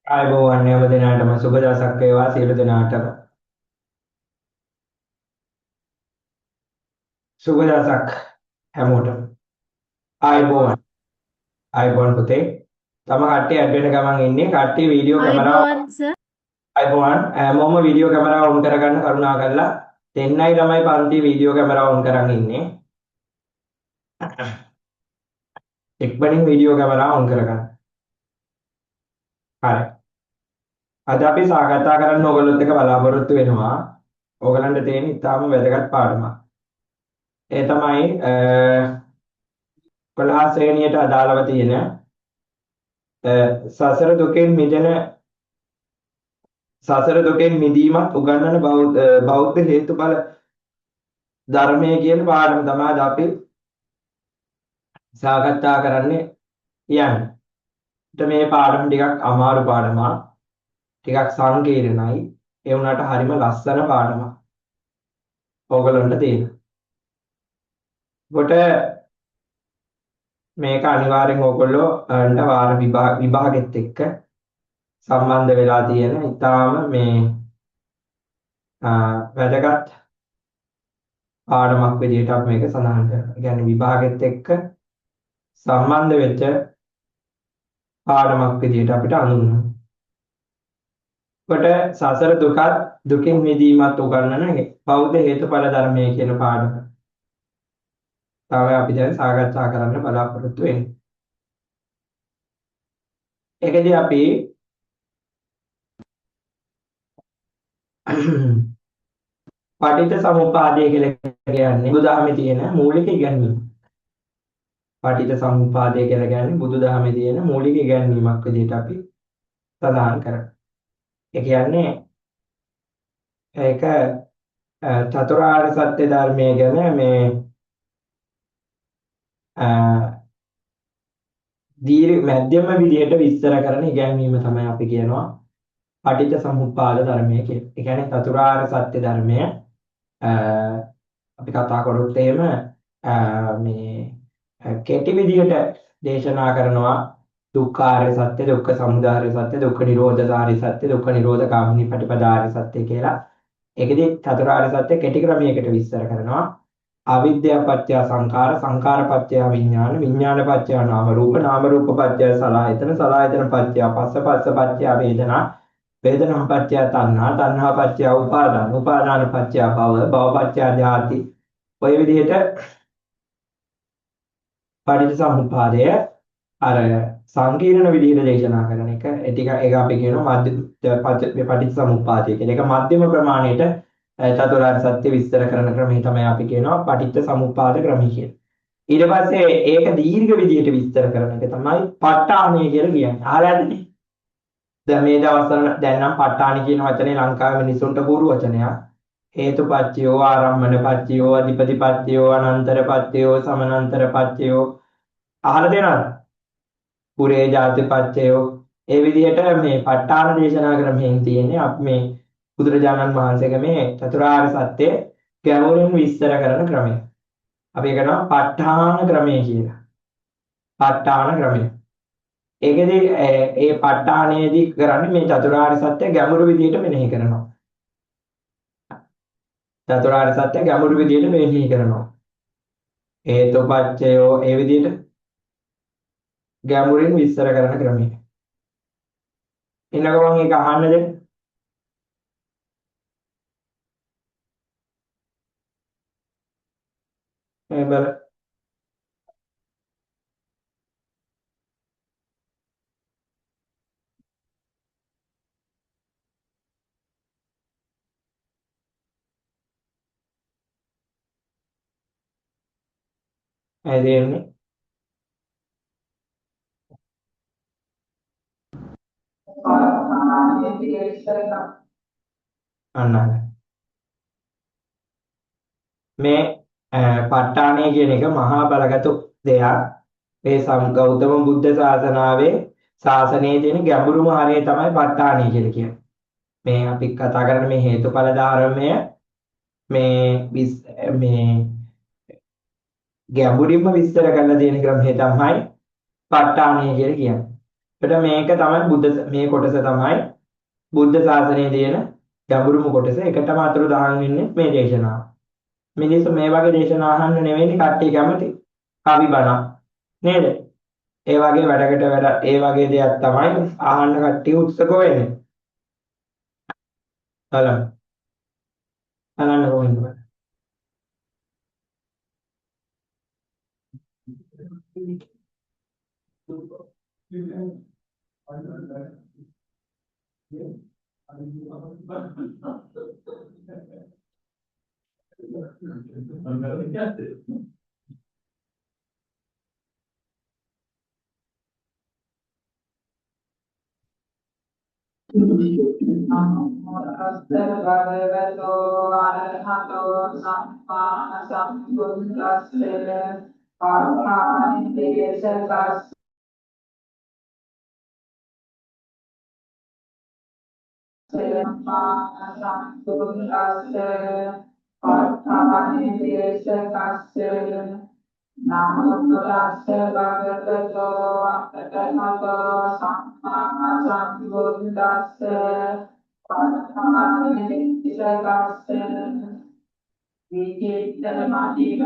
ආයුබෝවන් හැම දිනකටම සුබ දවසක් වේවා සියලු දෙනාටම සුබ දවසක් හැමෝටම ආයුබෝවන් ආයුබෝවන් පුතේ තම කට්ටිය ඇඩ් වෙන ගමන් ඉන්නේ කට්ටිය වීඩියෝ කැමරාව අයිබෝවන් සර්. ආයුබෝවන් හැමෝම වීඩියෝ කැමරාව ඔන් කරගන්න කරුණා කරලා දෙන්නයි ළමයි පන්ති වීඩියෝ කැමරාව ඔන් කරන් ඉන්නේ එක්බණින් වීඩියෝ කැමරාව ඔන් කරගන්න හරි අද අපි සාකච්ඡා කරන්න ඕගොල්ලොත් එක්ක බලාපොරොත්තු වෙනවා ඕගලන්ට තියෙන ඉතාම වැදගත් පාඩමක් ඒ තමයි 11 ශ්‍රේණියට අදාළව තියෙන සසර දුකෙන් මිදීමත් උගන්වන බෞද්ධ හේතුඵල ධර්මය කියන පාඩම තමයි අද අපි සාකච්ඡා කරන්නේ යන්නේ. මේ පාඩම ටිකක් අමාරු පාඩමක්. ටිකක් සංකීර්ණයි. ඒ වුණාට හරිම ලස්සන පාඩමක්. ඕගලන්ට තියෙන. කොට මේක අනිවාර්යෙන් ඕගොල්ලෝ අන්ට වාර විභාගෙත් එක්ක සම්බන්ධ වෙලා තියෙන ඉතාම වැදගත් පාඩමක් විදිහට අපි මේක සඳහන් කරනවා. ඒ කියන්නේ විභාගෙත් එක්ක සම්බන්ධ වෙච්ච පාඩමක් විදිහට අපිට හඳුන්වනවා. කොට සසර දුකින් මිදීමත් උගන්වන බෞද්ධ හේතුඵල ධර්මය කියන පාඩම තමයි අපි දැන් සාකච්ඡා කරන්න බලාපොරොත්තු වෙන්නේ. ඒකදී අපි පටිච්ච සමුප්පාදය කියලා කියන්නේ බුදුදහමේ තියෙන මූලික ඉගැන්වීම. පටිච්ච සමුප්පාදය කියලා කියන්නේ බුදුදහමේ තියෙන මූලික ඉගැන්වීමක් විදිහට අපි සඳහන් කරනවා. ඒ කියන්නේ ඒක චතුරාර්ය සත්‍ය ධර්මයේ ගැන මධ්‍යම විදිහට විස්තර කරන ඉගැන්වීම තමයි අපි කියනවා පටිච්ච සමුප්පාද ධර්මය කියලා. ඒ කියන්නේ චතුරාර්ය සත්‍ය ධර්මය අපි කතා කරොත් එහෙම කෙටි විදිහට දේශනා කරනවා දුක්ඛාරය සත්‍ය, දුක්ඛ සමුදය සත්‍ය, දුක්ඛ නිරෝධාරය සත්‍ය, දුක්ඛ නිරෝධ ගාමිනී පටිපදාරය සත්‍ය කියලා. ඒකෙදි චතුරාර්ය සත්‍ය කෙටි ක්‍රමයකට විස්තර කරනවා. අවිද්‍යාව පත්‍ය සංඛාර, සංඛාර පත්‍ය විඥාන, විඥාන පත්‍ය නාම රූප, නාම රූප පත්‍ය සලආයතන, සලආයතන පත්‍ය පස්ස, පස්ස පත්‍ය වේදනා, වේදනා පත්‍ය තණ්හා, තණ්හා පත්‍ය උපාදාන, උපාදාන පත්‍ය භව, භව පත්‍ය ජාති. ඔය විදිහට පටිච්චසමුප්පාදය අර සංකීර්ණ විදිහට දේශනා කරන එක ඒක අපි කියනවා පටිච්චසමුප්පාදය කියලා. ඒක මධ්‍යම ප්‍රමාණයට චතුරාර්ය සත්‍ය විස්තර කරන ක්‍රමය තමයි අපි කියනවා පටිච්චසමුප්පාද ක්‍රමය කියලා. ඊට පස්සේ ඒක දීර්ඝ විදිහට විස්තර කරන එක තමයි ප ဋ ාණය කියලා කියන්නේ. අහලා ඇතිනේ. දැන් මේ දවස්වල දැන් නම් ප ဋ ාණි කියන වචනේ ලංකාවේ මිනිසුන්ට හුරු වචනයක්. හේතුපත්‍යෝ ආරම්මනපත්‍යෝ අධිපතිපත්‍යෝ අනන්තරපත්‍යෝ සමනන්තරපත්‍යෝ අහලා තියෙනවද? පුරේ ජාතිපත්‍යයෝ ඒ විදිහට මේ ප ဋ ාණ දේශනා ක්‍රමයෙන් තියෙන්නේ අපි මේ බුදුරජාණන් වහන්සේගේ මේ චතුරාර්ය සත්‍ය ගැඹුරින් විස්තර කරන ක්‍රමය. අපි කියනවා ප ဋ ාණ ක්‍රමය කියලා. ප ဋ ාණ ක්‍රමය. ඒකෙදි ඒ ප ဋ ාණයේදී කරන්නේ මේ චතුරාර්ය සත්‍ය ගැඹුරු විදිහට මෙනෙහි කරනවා. චතුරාර්ය සත්‍ය ගැඹුරු විදිහට මෙනෙහි කරනවා. හේතුපත්‍යයෝ ඒ විදිහට ගැඹුරින් විස්තර කරන ක්‍රමය. ඊළඟ මම ඒක අහන්න දෙන්න. මේ බල ඇදෙන්නේ අන්න මේ ප ဋ ාණය කියන එක මහා බලගත් දෙයක්. මේ ගෞතම බුද්ධ ශාසනයේ තියෙන ගැඹුරුම හරය තමයි ප ဋ ාණය කියලා කියන්නේ. මේ අපි කතා කරන මේ හේතුඵල ධර්මය මේ ගැඹුරින්ම විස්තර කරලා තියෙන ක්‍රමය තමයි ප ဋ ාණය කියලා කියන්නේ. එතකොට මේක තමයි මේ කොටස තමයි බුද්ධ ශාසනයේ තියෙන ගැඹුරුම කොටස. එකටම අතුරුදහන් වෙන්නේ මේ දේශනාව. මිනිස්සු මේ වගේ දේශනා අහන්න නෙවෙයි කට්ටිය කැමති. කවි බණක් නේද? ඒ වගේ වැඩකට ඒ වගේ දෙයක් තමයි අහන්න කට්ටිය උත්සුක වෙන්නේ. බලන්න. බලන්න කොහොමද? නමෝස්තස්ස භගවතෝ අරහතෝ සම්මා සම්බුද්දස්ස පාඨානි දේශකස් සම්මා සම්බුද්දස්ස පාඨානි දේශකස් නමෝස්තස්ස භගවතෝ අරහතෝ සම්මා සම්බුද්දස්ස පාඨානි දේශකස් විචිත්තමාදීව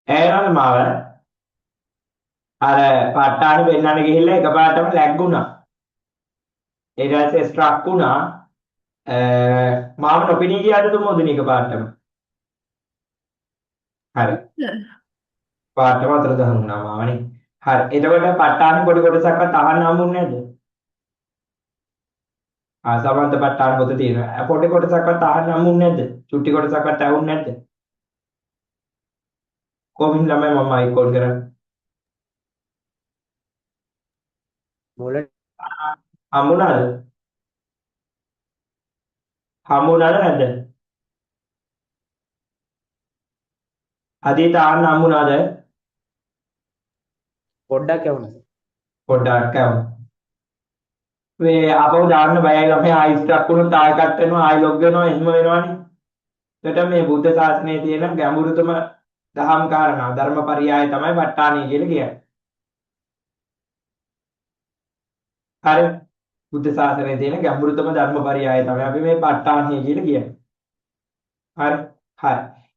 ඇයනවද මාව? අර ප ဋ ාණි පෙන්නන්න ගිහිල්ලා එකපාරටම ලැග්ගුණා. ඊට පස්සේ ස්ට්‍රක් වුණා. මාව නොපෙනී ගියාද තුමෝදින එකපාරටම? හරි. පාරටම අතුරුදහන් වුණා මාවනේ. හරි. එතකොට ප ဋ ාණි පොඩි කොටසක්වත් අහන්න හම්බුනේ නැද්ද? සමන්ත ප ဋ ාණ පොත තියෙනවා. පොඩි කොටසක්වත් අහන්න හම්බුනේ නැද්ද? චුට්ටි කොටසක්වත් ඇහුන්නේ නැද්ද? කොමින් ළමයි මම මයික් ඔන් කරන්නේ. මුල හම්බුණාද? හම්බුණාද නැද්ද? අදීත අහන්න හම්බුණාද? පොඩ්ඩක් ඇහුණා. පොඩ්ඩක් ඇහුණා. මේ අපව දාන්න බයයි ළමයි ආයි ස්ටක් වුණොත් ආය කට් වෙනවා ආයි ලොග් වෙනවා එහෙම වෙනවනේ. එතකොට මේ බුද්ධ ශාසනයේ තියෙන ගැඹුරුතම දහම් කාරණා ධර්මපරියාය තමයි ප ဋ ාණිය කියලා කියන්නේ. හරි. බුද්ධ ශාසනයේ තියෙන ගැඹුරුතම ධර්මපරියාය තමයි අපි මේ ප ဋ ාණිය කියලා කියන්නේ. හරි. හරි.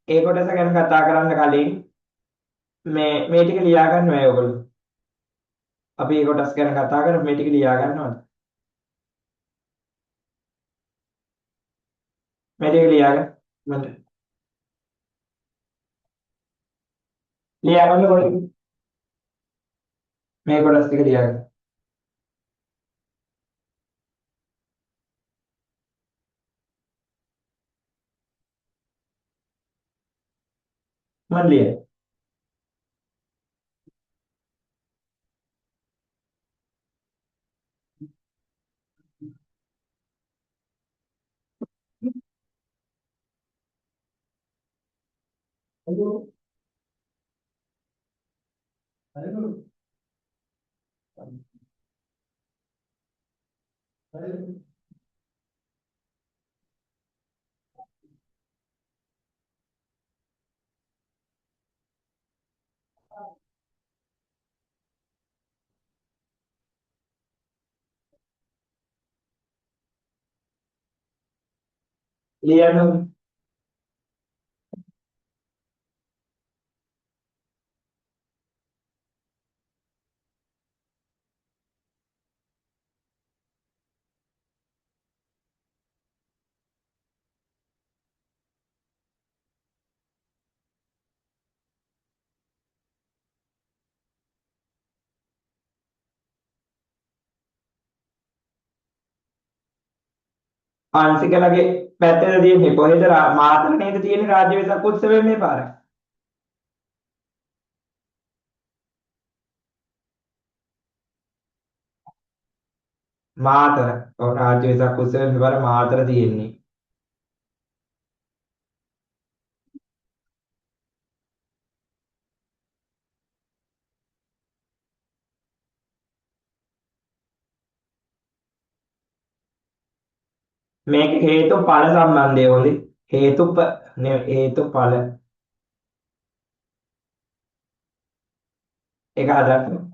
ඒ කොටස ගැන කතා කරන්න කලින් මේ ටික ලියා ගන්න ඕනේ ඔයගොල්ලෝ. අපි ඒ කොටස් ගැන කතා කරමු මේ ටික ලියා ගන්නවද? මේ ටික ලියා ගන්න. මට ලියා ගන්න කොටස මේ කොටස් ටික ලියා ගන්න. මම ලියයි. ලියන්න. අංශිකලගේ පැත්තේ තියෙන්නේ කොහෙද මාතර නේද තියෙන්නේ රාජ්‍ය වෙසක් උත්සවයේ මේ පාර. මාතර. ඔව් රාජ්‍ය වෙසක් උත්සවයේ මේ පාර මාතර තියෙන්නේ. මේක හේතුඵල සම්බන්ධය හොඳේ. හේතුඵල ඒක හදන්න.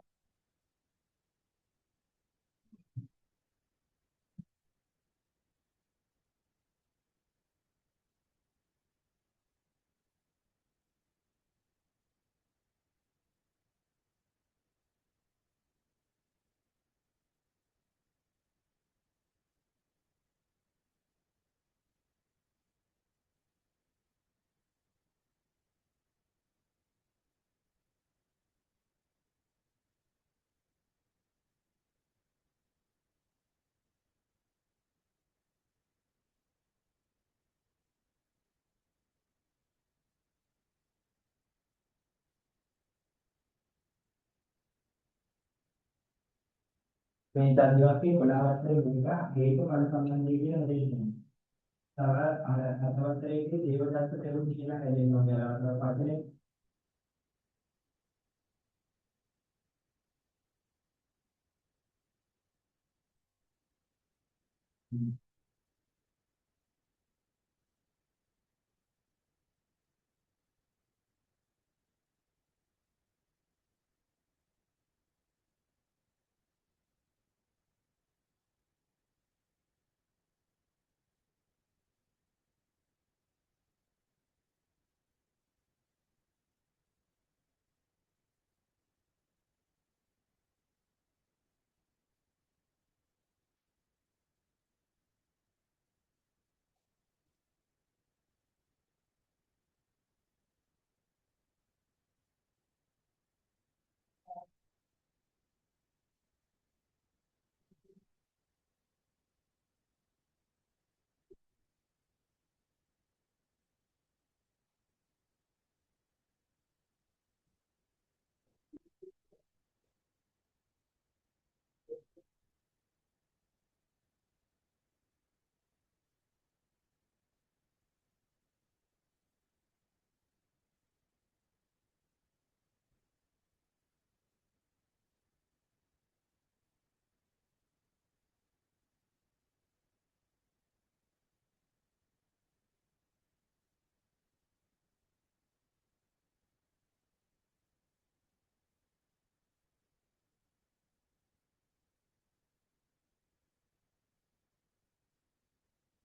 මේ දන්වාකේ 11 වසරේ මුලක හේතුඵල සම්බන්ධය කියලා දෙන්නේ. තව අර 7 වසරේදී දේවදත්ත තෙරුන් කියලා හැදෙනවා. අර පදනේ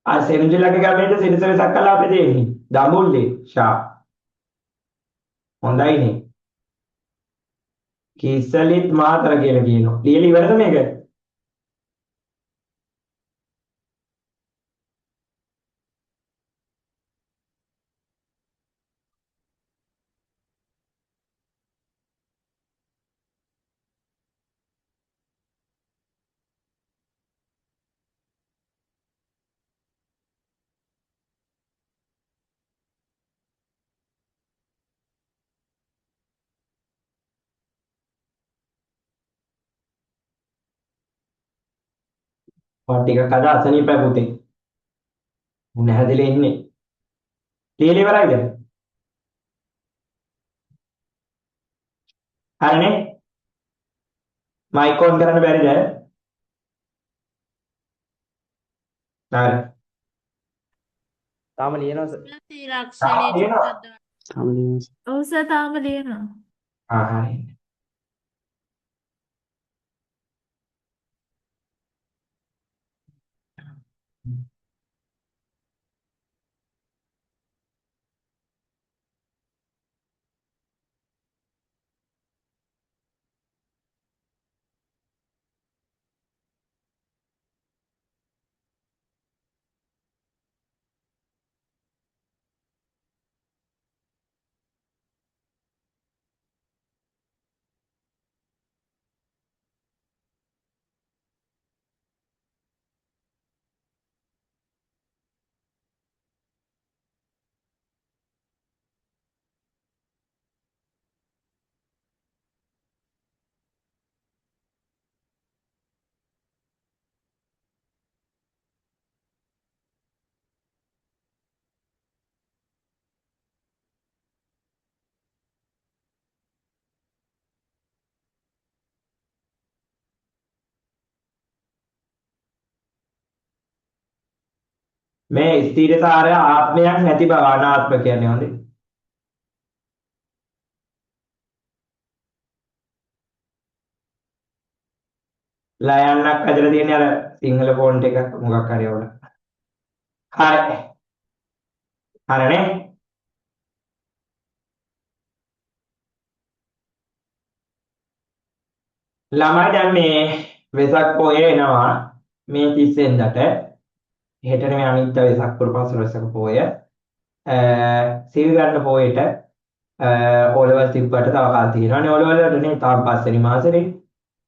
ආ සෙන්ජිලගේ ගමේද සිරිස වෙසක් කලාපේ තියෙන්නේ. දඹුල්ලේ ෂා. හොඳයිනේ. කිස්සලිත් මාතර කියලා කියනවා. ලියලා ඉවරද මේක? මම ටිකක් අද අසනීපයි පුතේ. උන් හැදෙලා ඉන්නේ. ලියලා ඉවරයිද? හරිනේ. මයික් ඔන් කරන්න බැරිද? හරි. තාම ලියනවා සර්. තාම තියෙනවා. තාම ලියනවා සර්. ඔව් සර් තාම ලියනවා. ආ හරි. මේ ස්ථීරතාවය ආත්මයක් නැති බව අනාත්ම කියන්නේ හොඳේ. ලයන්නක් ඇදලා තියෙන අර සිංහල ෆොන්ට් එක මොකක් හරි වල. හරි. හරිනේ. ළමයි දැන් මේ වෙසක් පොයේ එනවා මේ 30 වෙනිදාට. හෙට නෙමෙයි අනිද්දා වෙසක් පුර පස්වක පොය. සිල් ගන්න පොයේට ඕලෙවල් තිබ්බට තව කාල තියෙනවානේ ඕලෙවල් වලට නේ තාම පස්වෙනි මාසෙනේ.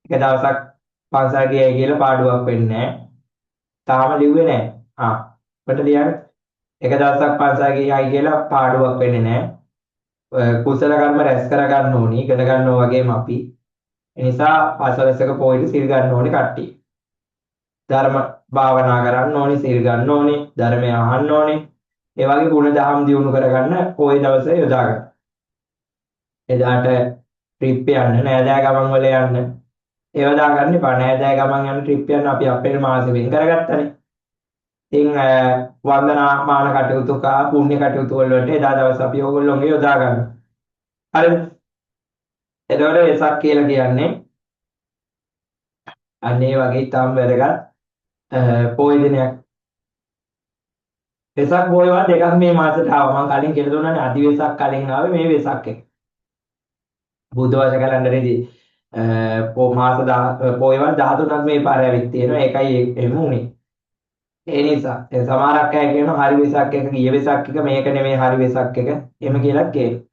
එක දවසක් පන්සල් ගියයි කියලා පාඩුවක් වෙන්නේ නැහැ. තාම ලිව්වේ නැහැ. අපිට ලියන්න. එක දවසක් පන්සල් ගියයි කියලා පාඩුවක් වෙන්නේ නැහැ. කුසල කර්ම රැස් කර ගන්න ඕනි. ඉගෙන ගන්නවා වගේම අපි. ඒ නිසා පස්වලසක පොයේ සිල් ගන්න ඕනි කට්ටිය. ධර්ම භාවනා කරන්න ඕනි, සිල් ගන්න ඕනි, ධර්මය අහන්න ඕනි. ඒ වගේ ගුණ දහම් දියුණු කරගන්න පොයේ දවසේ යොදා ගන්න. එදාට ට්‍රිප් යන්න, නෑදෑ ගමන් වල යන්න. ඒව දාගන්න එපා. නෑදෑ ගමන් යන ට්‍රිප් යන අපි අපේ මාසෙ වෙන් කරගත්තනේ. ඉතින් වන්දනාමාන කටයුතු කා පුණ්‍ය කටයුතු වලට එදා දවස් අපි ඕගොල්ලෝගේ යොදා ගන්න. හරිද? එතකොට වෙසක් කියලා කියන්නේ අන්න ඒ වගේ ඊටම වැදගත් පොයි දිනයක්. වෙසක් පොයවා දෙකක් මේ මාසෙට ආවා. මම කලින් කියලා දුන්නානේ අදි වෙසක් කලින් ආවේ මේ වෙසක් එක. බුද්ධ වර්ෂ කැලෙන්ඩරේදී මාස පොයවල් 13ක් මේ පාර ඇවිත් තියෙනවා. ඒකයි එහෙම උනේ. ඒ නිසා සමහරක් අය කියනවා හරි වෙසක් එක ගිය වෙසක් එක මේක නෙමෙයි හරි වෙසක් එක. එහෙම කියලා කියනවා.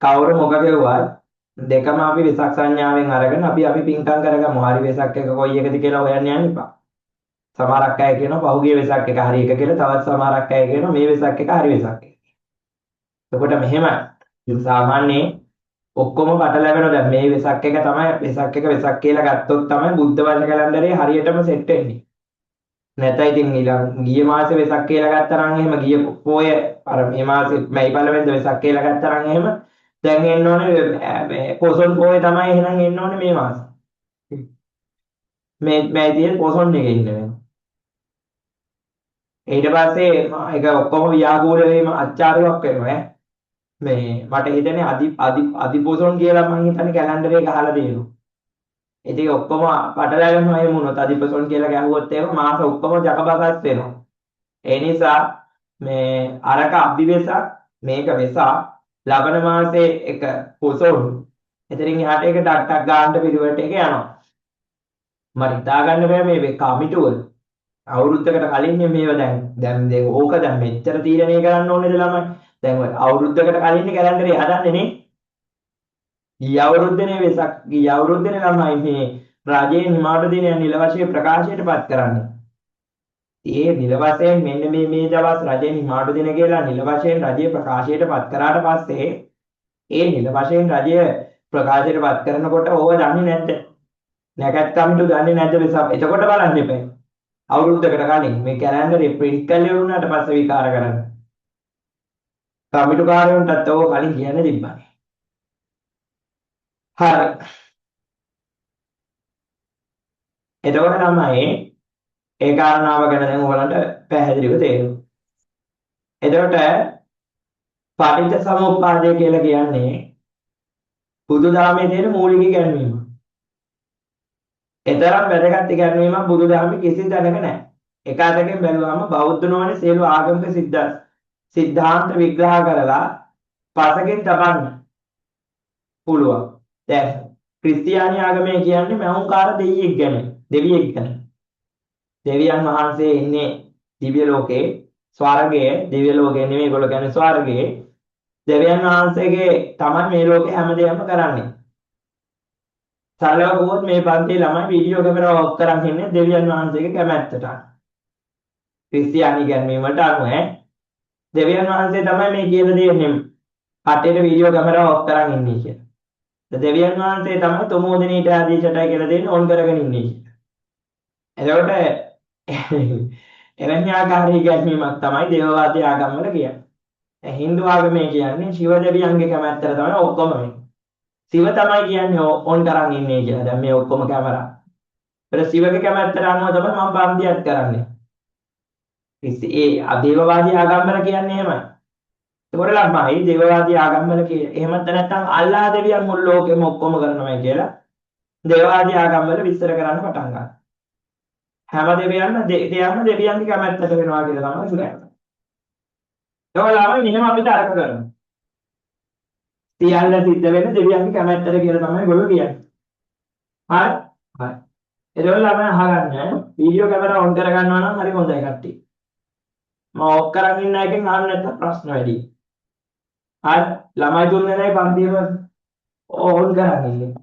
කවුරු මොක කෙරුවත් දෙකම අපි වෙසක් සංඥාවෙන් අරගෙන අපි පින්කම් කරගමු. හරි වෙසක් එක කොයි එකද කියලා හොයන්න යන්න එපා. සමහරක් අය කියනවා පහුගිය වෙසක් එක හරි එක කියලා. තවත් සමහරක් අය කියනවා මේ වෙසක් එක හරි වෙසක් එක. එතකොට මෙහෙම සාමාන්‍යයෙන් ඔක්කොම පටලැවෙනවා. දැන් මේ වෙසක් එක තමයි වෙසක් එක වෙසක් කියලා ගත්තොත් තමයි බුද්ධ වර්ෂ කැලෙන්ඩරේ හරියටම සෙට් වෙන්නේ. නැත්නම් ඉතින් ගිය මාසේ වෙසක් කියලා ගත්තා නම් එහෙම ගිය පොය අර මේ මාසේ මැයි පළවෙනිද වෙසක් කියලා ගත්තා නම් එහෙම දැන් එන්න ඕනේ මේ පොසොන් පොය තමයි එහෙනම් එන්න ඕනේ මේ මාසේ. මේ මැයිදී පොසොන් එකේ ඉන්න වෙනවා. ඊට පස්සේ ඒක ඔක්කොම ව්‍යාකූල වීම අච්චාරුවක් වෙනවා ඈ. මේ මට හිතෙන්නේ අදි පොසොන් කියලා මම හිතන්නේ කැලෙන්ඩරේ ගහලා දෙනවා. ඉතින් ඔක්කොම පටලැවෙනවා එහෙම වුණොත් අදිපසොන් කියලා ගැහුවොත් එහෙම මාස ඔක්කොම ජකබගස් වෙනවා. ඒ නිසා මේ අරක අභිවෙසක් මේක වෙසක් ලබන මාසේ එක පොසොන්. එතනින් එහාට එක ටක් ගාන්න පිළිවෙලට එක යනවා. මට හිතා ගන්න බෑ මේ කමිටුව අවුරුද්දකට කලින් මේව දැන් ඕක දැන් මෙච්චර තීරණය කරන්න ඕනේද ළමයි? දැන් අවුරුද්දකට කලින් කැලෙන්ඩරේ හදන්නේ නේ. ගිය අවුරුද්දේ වෙසක් ගිය අවුරුද්දේ ළමයි මේ රජයේ නිමාඩු දිනය නිල වශයෙන් ප්‍රකාශයටපත් කරන්නේ. ඒ නිල වශයෙන් මෙන්න මේ දවස් රජයේ නිමාඩු දින කියලා නිල වශයෙන් රජයේ ප්‍රකාශයටපත් කරාට පස්සේ ඒ නිල වශයෙන් රජය ප්‍රකාශයටපත් කරනකොට ඕව දන්නේ නැද්ද? නැකත් කමිටු දන්නේ නැද්ද වෙසක්? එතකොට බලන්න එපා. අවුරුද්දකට කලින් මේ කැලෙන්ඩරේ ප්‍රින්ට් කරලා වුණාට පස්සේ විකාර කරන්න. කමිටු කාර්යවලටත් ඕක කලින් කියන්න තිබ්බා. හරි. එතකොට තමයි ඒ කාරණාව ගැන දැන් ඔයගලන්ට පැහැදිලිව තේරෙනවා. එතකොට පටිච්ච සමුප්පාදය කියලා කියන්නේ බුදුදහමේ තියෙන මූලික ඉගැන්වීම. ඒතරම් වැදගත් ඉගැන්වීමක් බුදුදහමේ කිසි තැනක නැහැ. එක අතකින් බැලුවාම බෞද්ධ නොවන සියලු ආගමික සිද්ධාන්ත විග්‍රහ කරලා පසකින් තබන්න පුළුවන්. දැන් ක්‍රිස්තියානි ආගමේ කියන්නේ මෞංකාර දෙවියෙක් ගැන. දෙවියන් වහන්සේ ඉන්නේ දිව්‍ය ලෝකේ, ස්වර්ගයේ දිව්‍ය ලෝකේ නෙමෙයි ඒගොල්ලෝ කියන්නේ ස්වර්ගයේ. දෙවියන් වහන්සේගේ තමයි මේ ලෝකේ හැමදේම කරන්නේ. සරලව කිව්වොත් මේ පන්තියේ ළමයි වීඩියෝ කැමරාව ඔෆ් කරන් ඉන්නේ දෙවියන් වහන්සේගේ කැමැත්තට. ක්‍රිස්තියානි ගැන්වීම වලට අනුව දෙවියන් වහන්සේ තමයි මේ කියලා දෙන්නේ. කටේට වීඩියෝ කැමරාව ඔෆ් කරන් ඉන්නේ කියලා. දෙවියන් වහන්සේ තමයි තොමෝදිනීට ආදීශටයි කියලා දෙන්නේ ඕන් කරගෙන ඉන්නේ. එතකොට එවැනි ආකාරයේ ගැටීමක් තමයි දේවවාදී ආගම් වල කියන්නේ. හින්දු ආගමේ කියන්නේ ශිව දෙවියන්ගේ කැමැත්තට තමයි ඔක්කොම වෙන්නේ. ශිව තමයි කියන්නේ ඕන් කරන් ඉන්නේ කියලා. දැන් මේ ඔක්කොම කැමරා. ඒත් ශිවගේ කැමැත්තට අනුව තමයි මම පන්තියක් කරන්නේ. ඒ දේවවාදී ආගම්වල කියන්නේ එහෙමයි. ඒකවල ළමයි දේවවාදී ආගම්වල එහෙමත් නැත්නම් අල්ලාහ දෙවියන් මුළු ලෝකෙම ඔක්කොම කරනවා කියලා දේවවාදී ආගම්වල විස්තර කරන්න පටන් ගන්නවා. හැම දෙවියන්ම දෙවියන්ගේ කැමැත්තට වෙනවා කියලා තමයි කියන්නේ. ඒකවල ළමයි මෙහෙම අපිට අරක කරනවා. සියල්ල සිද්ධ වෙන්නේ දෙවියන්ගේ කැමැත්තට කියලා තමයි ඒගොල්ලෝ කියන්නේ. හරි? හරි. ඒකවල ළමයි අහගන්න වීඩියෝ කැමරා ඔන් කර ගන්නවා නම් හරි හොඳයි කට්ටිය. මම ඔෆ් කරන් ඉන්න එකෙන් අහන්න නැත්නම් ප්‍රශ්න වැඩි. හරි ළමයි තුන්දෙනායි පන්තියම ඕන් කරන් ඉන්නේ.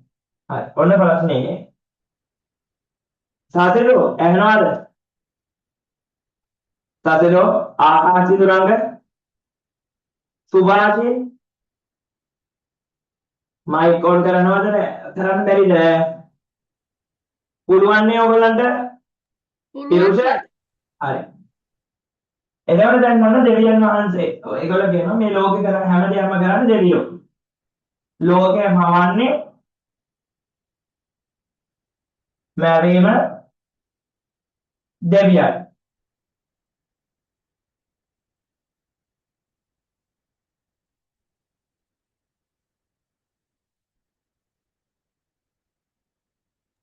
හරි ඔන්න ප්‍රශ්නේ. සාතේලෝ ඇහෙනවද? සාතේලෝ ආකාශී දුරංග සුභාෂි මයික් ඔන් කරනවද කරන්න බැරිද? පුළුවන් නේ ඔයගලන්ට? පිරුෂ හරි. එතකොට දැන් මොන දෙවියන් වහන්සේ ඒගොල්ලෝ කියනවා මේ ලෝකේ කරන හැම දෙයක්ම කරන්නේ දෙවියෝ. ලෝකය මවන්නේ මැරීම දෙවියන්.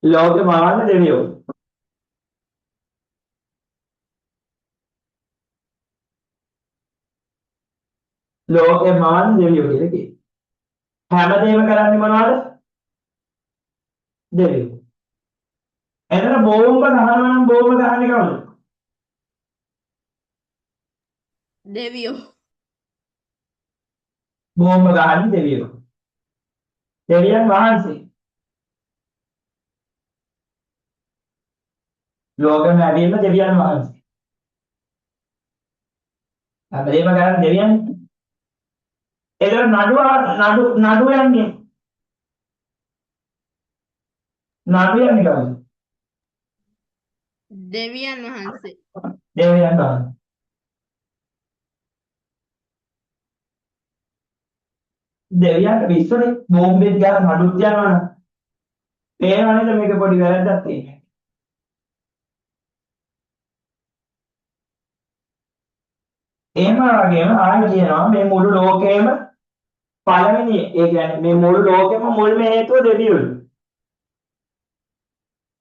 ලෝකෙ මවන්නේ දෙවියෝ. ලෝකෙ මවන්නේ දෙවියෝ කියලා කියනවා. හැමදේම කරන්නේ මොනවද? දෙවියෝ. එතන බෝම්බ ගහනවා නම් බෝම්බ ගහන්නේ කවුද? දෙවියෝ. බෝම්බ ගහන්නේ දෙවියෝ. දෙවියන් වහන්සේ. ලෝකෙම ඇදීම දෙවියන් වහන්සේ. හැමදේම කරන්නේ දෙවියන්. එතන නඩු යන්නේ. නඩු යන්නේ කවුද? දෙවියන් වහන්සේ. දෙවියන් වහන්සේ. දෙවියන්ට විශ්වනේ බෝම්බෙත් ගාලා නඩුත් යනවනේ. පේනවනේ මේක පොඩි වැරද්දක් තියෙනවා. එහෙම වගේම ආයෙ කියනවා මේ මුළු ලෝකෙම පළවෙනි ඒ කියන්නේ මේ මුළු ලෝකෙම මුල්ම හේතුව දෙවියෝ.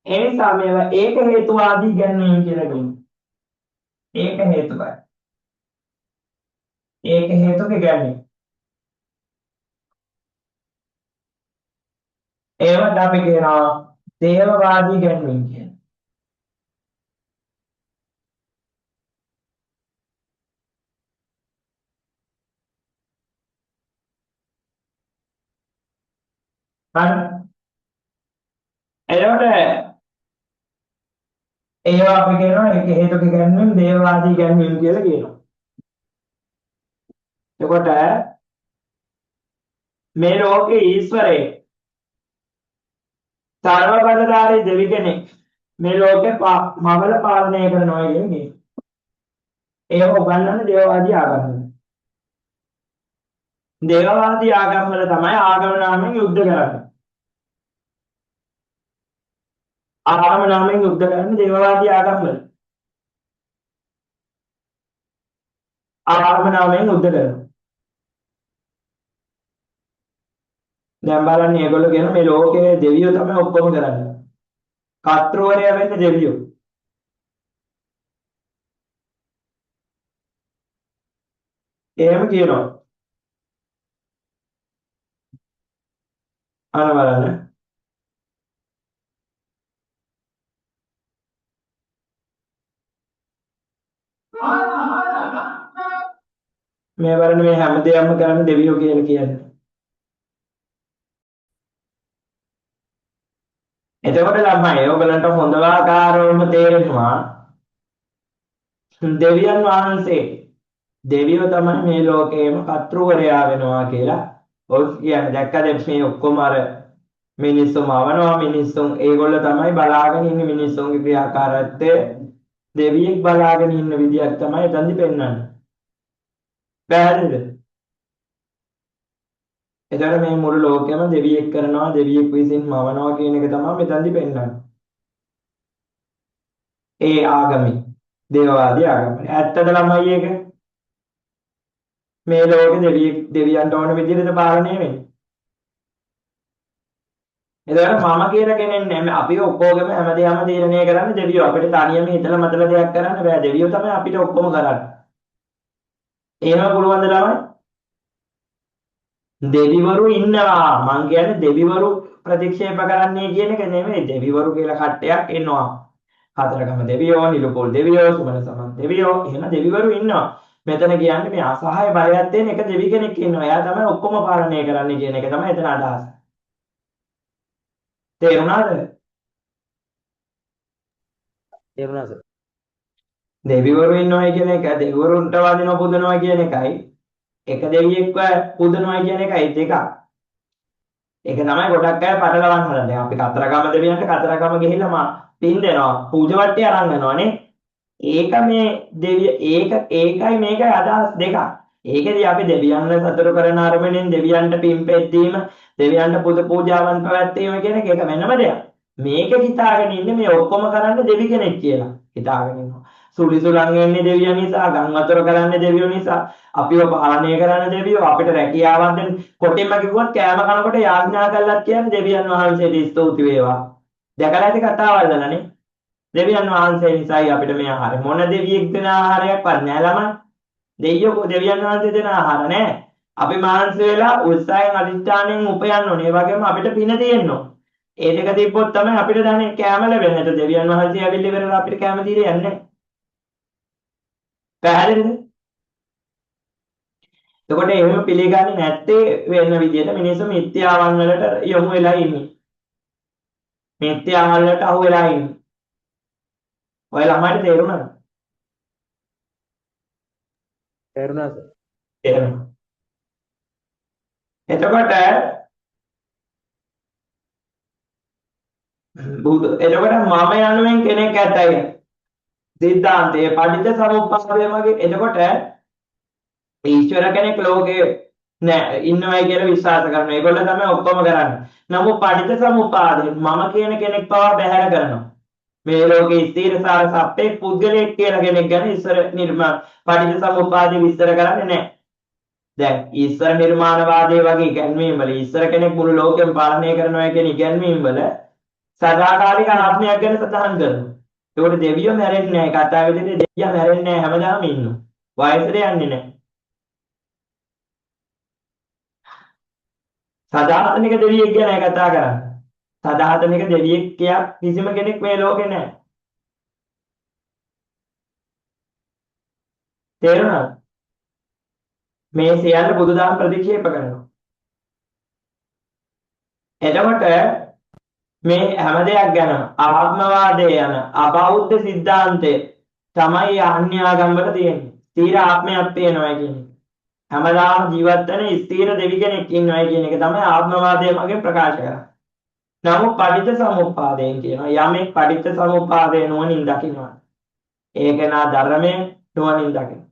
ඒ නිසා මේවා ඒක හේතුවාදී ගැන්වීම කියලා කියනවා. ඒක හේතුවයි. ඒක හේතුක ගැන්වීම. ඒවට අපි කියනවා දේවවාදී ගැන්වීම කියලා. හරි. එතකොට ඒවා අපි කියනවා ඒක හේතුක ගැන්වීම දේවවාදී ගැන්වීම කියලා කියනවා. එතකොට මේ ලෝකේ ඊශ්වරේ සර්ව බලධාරී දෙවි කෙනෙක් මේ ලෝකේ මවල පාලනය කරනවා කියන්නේ. ඒක උගන්වන්නේ දේවවාදී ආගම. දේවවාදී ආගම් වල තමයි ආගම නාමයෙන් යුද්ධ කරන්නේ. ආගම නාමයෙන් යුද්ධ කරන්නේ දේවවාදී ආගම් වල. ආගම නාමයෙන් යුද්ධ කරනවා. දැන් බලන්න මේගොල්ලෝ කියන මේ ලෝකයේ දෙවියෝ තමයි ඔක්කොම කරන්නේ. කර්තෘවරයා වෙන්නේ දෙවියෝ. එහෙම කියනවා. අර බලන්න. මේ බලන්න මේ හැම දෙයක්ම කරන්නේ දෙවියෝ කියලා කියන්නේ. එතකොට ළමයි ඔයගලන්ට හොඳ ආකාරවම තේරෙනවා දෙවියන් වහන්සේ දෙවියෝ තමයි මේ ලෝකේම කර්තෘවරයා වෙනවා කියලා. ඔය කියන්නේ දැක්කද මේ ඔක්කොම අර මිනිස්සුම අවනවා මිනිස්සුන් ඒගොල්ලෝ තමයි බලාගෙන ඉන්නේ මිනිස්සුන්ගේ ක්‍රියාකාරීත්වය දෙවියෙක් බලාගෙන ඉන්න විදියක් තමයි එතනදි පෙන්වන්නේ. පැහැදිලිද? එතකොට මේ මුළු ලෝකෙම දෙවියෙක් කරනවා දෙවියෙක් විසින් මවනවා කියන එක තමයි මෙතනදි පෙන්වන්නේ. ඒ ආගමේ දේවවාදී ආගම. ඇත්තද ළමයි ඒක? මේ ලෝකෙ දෙවියන්ට ඕන විදිහට පාලනය වෙන්නේ. එතකොට මම කියලා කෙනෙක් නැහැ. අපි ඔක්කොගම හැමදේම තීරණය කරන්නේ දෙවියෝ. අපිට තනියම හිතලා මතලා දෙයක් කරන්න බෑ. දෙවියෝ තමයි අපිට ඔක්කොම කරන්නේ. එහෙම පුළුවන් ද ළමයි? දෙවිවරු ඉන්නවා. මං කියන්නේ දෙවිවරු ප්‍රතික්ෂේප කරන්නේ කියන එක නෙමෙයි. දෙවිවරු කියලා කට්ටයක් එනවා. හතරගම දෙවියෝ, නිලුපොල් දෙවියෝ, සුමන සමන් දෙවියෝ, එහෙම දෙවිවරු ඉන්නවා. මෙතන කියන්නේ මේ අසහාය බලයක් තියෙන එක දෙවි කෙනෙක් ඉන්නවා. එයා තමයි ඔක්කොම පාලනය කරන්නේ කියන එක තමයි එතන අදහස. තේරුණාද? තේරුණා සර්. දෙවිවරු ඉන්නවා කියන එක දෙවිවරුන්ට වදිනවා පුදනවා කියන එකයි එක දෙවියෙක්ව පුදනවා කියන එකයි දෙකක්. ඒක තමයි ගොඩක් අය පටලවන්න හදන්නේ. අපි කතරගම දෙවියන්ට කතරගම ගිහිල්ලා පින් දෙනවා. පූජවට්ටිය අරන් යනවානේ. ඒක මේ ඒකයි මේකයි අදහස් දෙකක්. ඒකදී අපි දෙවියන්ව සතුටු කරන අරමුණෙන් දෙවියන්ට පින් පෙද්දීම, දෙවියන්ට පුද පූජාවන් පැවැත්වීම කියන එක වෙනම දෙයක්. මේක හිතාගෙන ඉන්නේ මේ ඔක්කොම කරන්නේ දෙවි කෙනෙක් කියලා. හිතාගෙන ඉන්නවා. සුලිසුලන් වෙන්නේ දෙවියන් නිසා, ගම් වතුර කරන්නේ දෙවියෝ නිසා, අපිව පාලනය කරන දෙවියෝ, අපිට රැකියාවක් දෙන්න. කොටින්ම කිව්වොත් කෑම කනකොට යාඥා කළත් කියන්නේ දෙවියන් වහන්සේට ස්තුති වේවා. දැකලා ඇති කතාවල් දන්නනේ. දෙවියන් වහන්සේ නිසායි අපිට මේ ආහාරය. මොන දෙවියෙක් දෙන ආහාරයක්වත් නෑ ළමයි. දෙවියෝ දෙවියන් වහන්සේ දෙන ආහාර නෑ. අපි මානසික වෙලා උත්සාහයෙන් අදිෂ්ඨානයෙන් උපයන්න ඕනේ. ඒ වගේම අපිට පින තියෙන්න ඕනේ. ඒ දෙක තිබ්බොත් තමයි අපිට දැනෙන්නේ කැම ලැබෙන්නේ. ඒත් දෙවියන් වහන්සේ ඇවිල්ලා ඉවරලා අපිට කැම දීලා යන්නේ. පැහැදිලිද? එතකොට එහෙම පිළිගන්නේ නැත්තේ වෙන විදිහට මිනිස්සු මිත්‍යාවන් වලට යොමු වෙලා ඉන්නේ. මිත්‍යාවන් වලට අහු වෙලා ඉන්නේ. ඔය ළමයිට තේරුණාද? තේරුණා සර්. තේරුණා. එතකොට මම යනුවෙන් කෙනෙක් ඇතයි. සිද්ධාන්තයේ පටිච්ච සමුප්පාදයමගේ එතකොට ඊශ්වර කෙනෙක් ලෝකේ නෑ ඉන්නවයි කියලා විශ්වාස කරනවා. ඒගොල්ලෝ තමයි ඔක්කොම කරන්නේ. නමුත් පටිච්ච සමුප්පාදේ මම කියන කෙනෙක් පවා බැහැර කරනවා. මේ ලෝකේ ස්ථීරසාර සත්‍යේ පුද්ගලයෙක් කියලා කෙනෙක් ගැන ඉස්සර පටිච්ච සමුප්පාදේ විස්තර කරන්නේ නෑ. දැන් ඊශ්වර නිර්මාණවාදයේ වගේ ඉගැන්වීම් වල ඊශ්වර කෙනෙක් මුළු ලෝකෙම පාලනය කරනවා කියන ඉගැන්වීම් වල සදාකාලික ආත්මයක් ගැන සඳහන් කරනවා. ඒකට දෙවියෝ මැරෙන්නේ නැහැ. කතාව විදිහට දෙවියෝ මැරෙන්නේ නැහැ. හැමදාම ඉන්නවා. වයසට යන්නේ නැහැ. සදාතනික දෙවියෙක් ගැන කතා කරන්නේ. සදාතනික දෙවියෙක් කිසිම කෙනෙක් මේ ලෝකේ නැහැ. තේරුණාද? මේ සියල්ල බුදුදහම ප්‍රතික්ෂේප කරනවා. එතකොට මේ හැම දෙයක් ගැන ආත්මවාදයේ යන අබෞද්ධ සිද්ධාන්තය තමයි අන්‍යාගම් වල තියෙන්නේ. ස්ථීර ආත්මයක් තියෙනවා කියන එක. හැමදාම ජීවත් වෙන ස්ථීර දෙවි කෙනෙක් ඉන්නවා කියන එක තමයි ආත්මවාදයේ මගෙන් ප්‍රකාශ කරන්නේ. නමුත් පටිච්ච සමුප්පාදයෙන් කියනවා යමෙක් පටිච්ච සමුප්පාදේ නුවණින් දකිනවා. ඒක නා ධර්මයේ නුවණින් දකිනවා.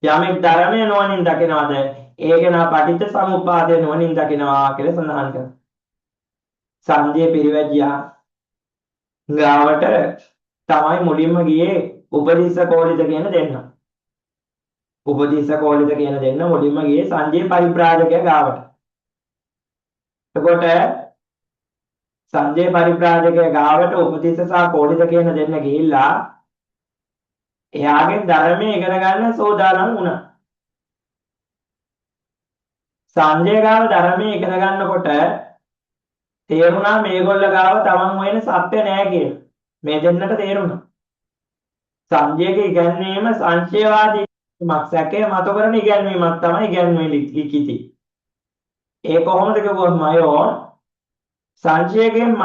යමෙක් ධර්මයේ නුවණින් දකිනවාද ඒක නා පටිච්ච සමුප්පාදේ නුවණින් දකිනවා කියලා සඳහන් කරනවා. සංජය පිරිවැජියා ගාවට තමයි මුලින්ම ගියේ උපදේශ කෝලිත කියන දෙන්න. උපදේශ කෝලිත කියන දෙන්න මුලින්ම ගියේ සංජය පරිබ්‍රාජකයා ගාවට. එතකොට සංජය පරිබ්‍රාජකයා ගාවට උපදේශ සහ කෝලිත කියන දෙන්න ගිහිල්ලා එයාගෙන් ධර්මයේ ඉගෙන ගන්න සෝදානම් වුණා. සංජය ගාව ධර්මයේ ඉගෙන ගන්නකොට තේරුණා මේගොල්ල ගාව තමන් වෙන සත්‍ය නෑ කියලා. මේ දෙන්නට තේරුණා. සංජයගේ ඉගැන්වීම සංශයවාදී මක්සකේ මත කරන ඉගැන්වීමක් තමයි ඉගැන්වීම ලිඛිතයි. ඒ කොහොමද කිව්වොත් මයෝ සංජයගෙන්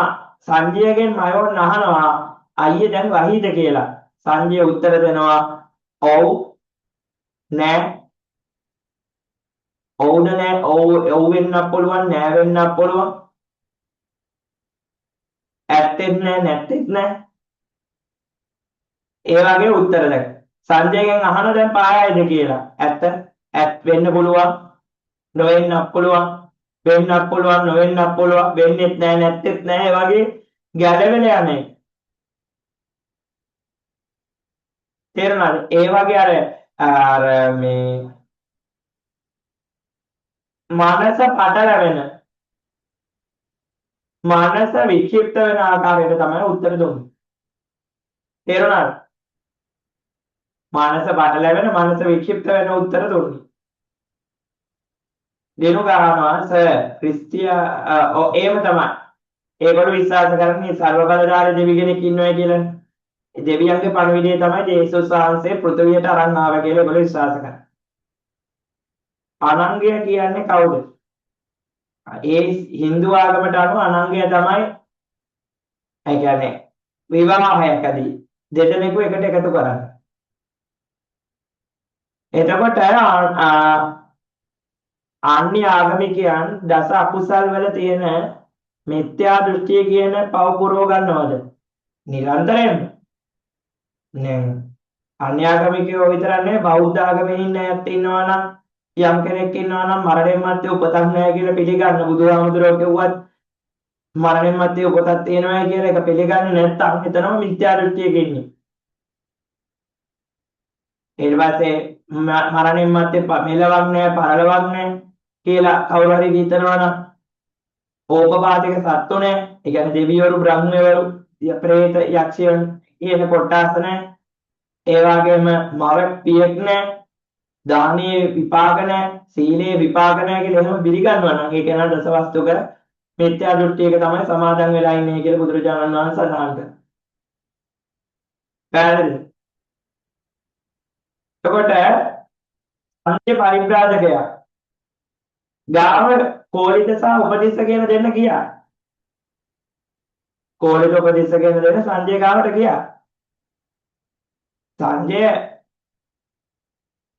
මයෝ අහනවා අයියේ දැන් වහීද කියලා. සංජය උත්තර දෙනවා ඔව් නෑ ඔව්ද නෑ ඔව් වෙන්නත් පුළුවන් නෑ වෙන්නත් පුළුවන් ඇත්තෙත් නෑ නැත්තෙත් නෑ ඒ වගේ උත්තර දෙන්න. සංජයගෙන් අහන දැන් පායයිද කියලා. ඇත්ත වෙන්න පුළුවන් නොවෙන්නත් පුළුවන් වෙන්නත් පුළුවන් නොවෙන්නත් පුළුවන් වෙන්නෙත් නෑ නැත්තෙත් නෑ ඒ වගේ ගැළවෙල යන්නේ. තේරුණාද? ඒ වගේ අර මේ මනස පටලැවෙන මනස වික්ෂිප්ත වෙන ආකාරයට තමයි උත්තර දුන්නේ. තේරුණාද? මනස පටලැවෙන මනස වික්ෂිප්ත වෙන උත්තර දුන්නේ. දෙනු ගන්නවා සර් එහෙම තමයි. ඒගොල්ලෝ විශ්වාස කරන්නේ සර්ව බලධාරී දෙවි කෙනෙක් ඉන්නවා කියලානේ. දෙවියන්ගේ පණිවිඩය තමයි ජේසුස් වහන්සේ පෘථිවියට අරන් ආවා කියලා ඒගොල්ලෝ විශ්වාස කරන්නේ. අනංගය කියන්නේ කවුද? ඒ Hindu ආගමට අනුව අනංගය තමයි ඒ කියන්නේ විවාහයකදී දෙදෙනෙකු එකට එකතු කරන්නේ. එතකොට අන්‍ය ආගමිකයන් දස අකුසල් වල තියෙන මිත්‍යා දෘෂ්ටිය කියන පව පුරව ගන්නවද? නිරන්තරයෙන්ම. නේ. අන්‍ය ආගමිකයෝ විතරක් නෙවෙයි බෞද්ධ ආගමේ ඉන්න අයත් ඉන්නවා නම් යම් කෙනෙක් ඉන්නවා නම් මරණයන් මැත්තේ උපතක් නැහැ කියලා පිළිගන්න බුදුහාමුදුරුවෝ කිව්වත් මරණයන් මැත්තේ උපතක් තියෙනවා කියලා ඒක පිළිගන්නේ නැත්නම් එතනම මිත්‍යා දෘෂ්ටියක ඉන්නේ. ඊට පස්සේ මරණයන් මැත්තේ මෙලවක් නැහැ පරලොවක් නැහැ කියලා කවුරු හරි හිතනවා නම් ඕපපාතික සත්තු නැහැ. ඒ කියන්නේ දෙවිවරු බ්‍රහ්මවරු ප්‍රේත යක්ෂයන් කියන කොටස් නැහැ. ඒ වගේම මව පියෙක් නැහැ. දානීය විපාක නැහැ. සීලේ විපාක නැහැ කියලා එහෙම පිළිගන්නවා නම් ඒ කියන දසවස්තුක මිත්‍යා දෘෂ්ටියක තමයි සමාදන් වෙලා ඉන්නේ කියලා බුදුරජාණන් වහන්සේ සඳහන් කරනවා. පැහැදිලිද? එතකොට අන්‍ය පරිබ්‍රාජකයා ගාම කෝලිත සහ උපතිස්ස කියන දෙන්න ගියා. කෝලිත උපතිස්ස කියන දෙන්න සංජය ගාවට ගියා. සංජය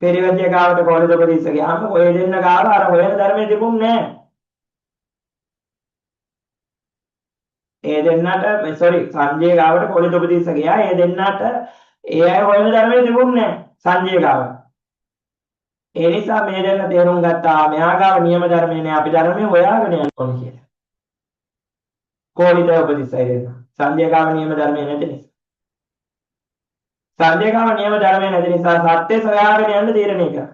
පෙරවැජ්‍ය ගාවට කෝලිත උපතිස්ස ගියාම ඔය දෙන්න ගාව අර හොයන ධර්මයේ තිබුණේ නැහැ. ඒ දෙන්නට සංජය ගාවට කෝලිත උපතිස්ස ගියා. ඒ දෙන්නට ඒ අය හොයන ධර්මයේ තිබුණේ නැහැ සංජය ගාව. ඒ නිසා මේ දෙන්න තේරුම් ගත්තා මෙයා ගාව නියම ධර්මයේ නෑ අපි ධර්මයේ හොයාගෙන යන්න ඕනේ කියලා. කෝලිත උපතිස්සයි දෙන්න. සංජය ගාව නියම ධර්මයේ නැති නිසා. සංජය ගාව නියම ධර්මයේ නැති නිසා සත්‍ය සොයාගෙන යන්න තීරණය කරා.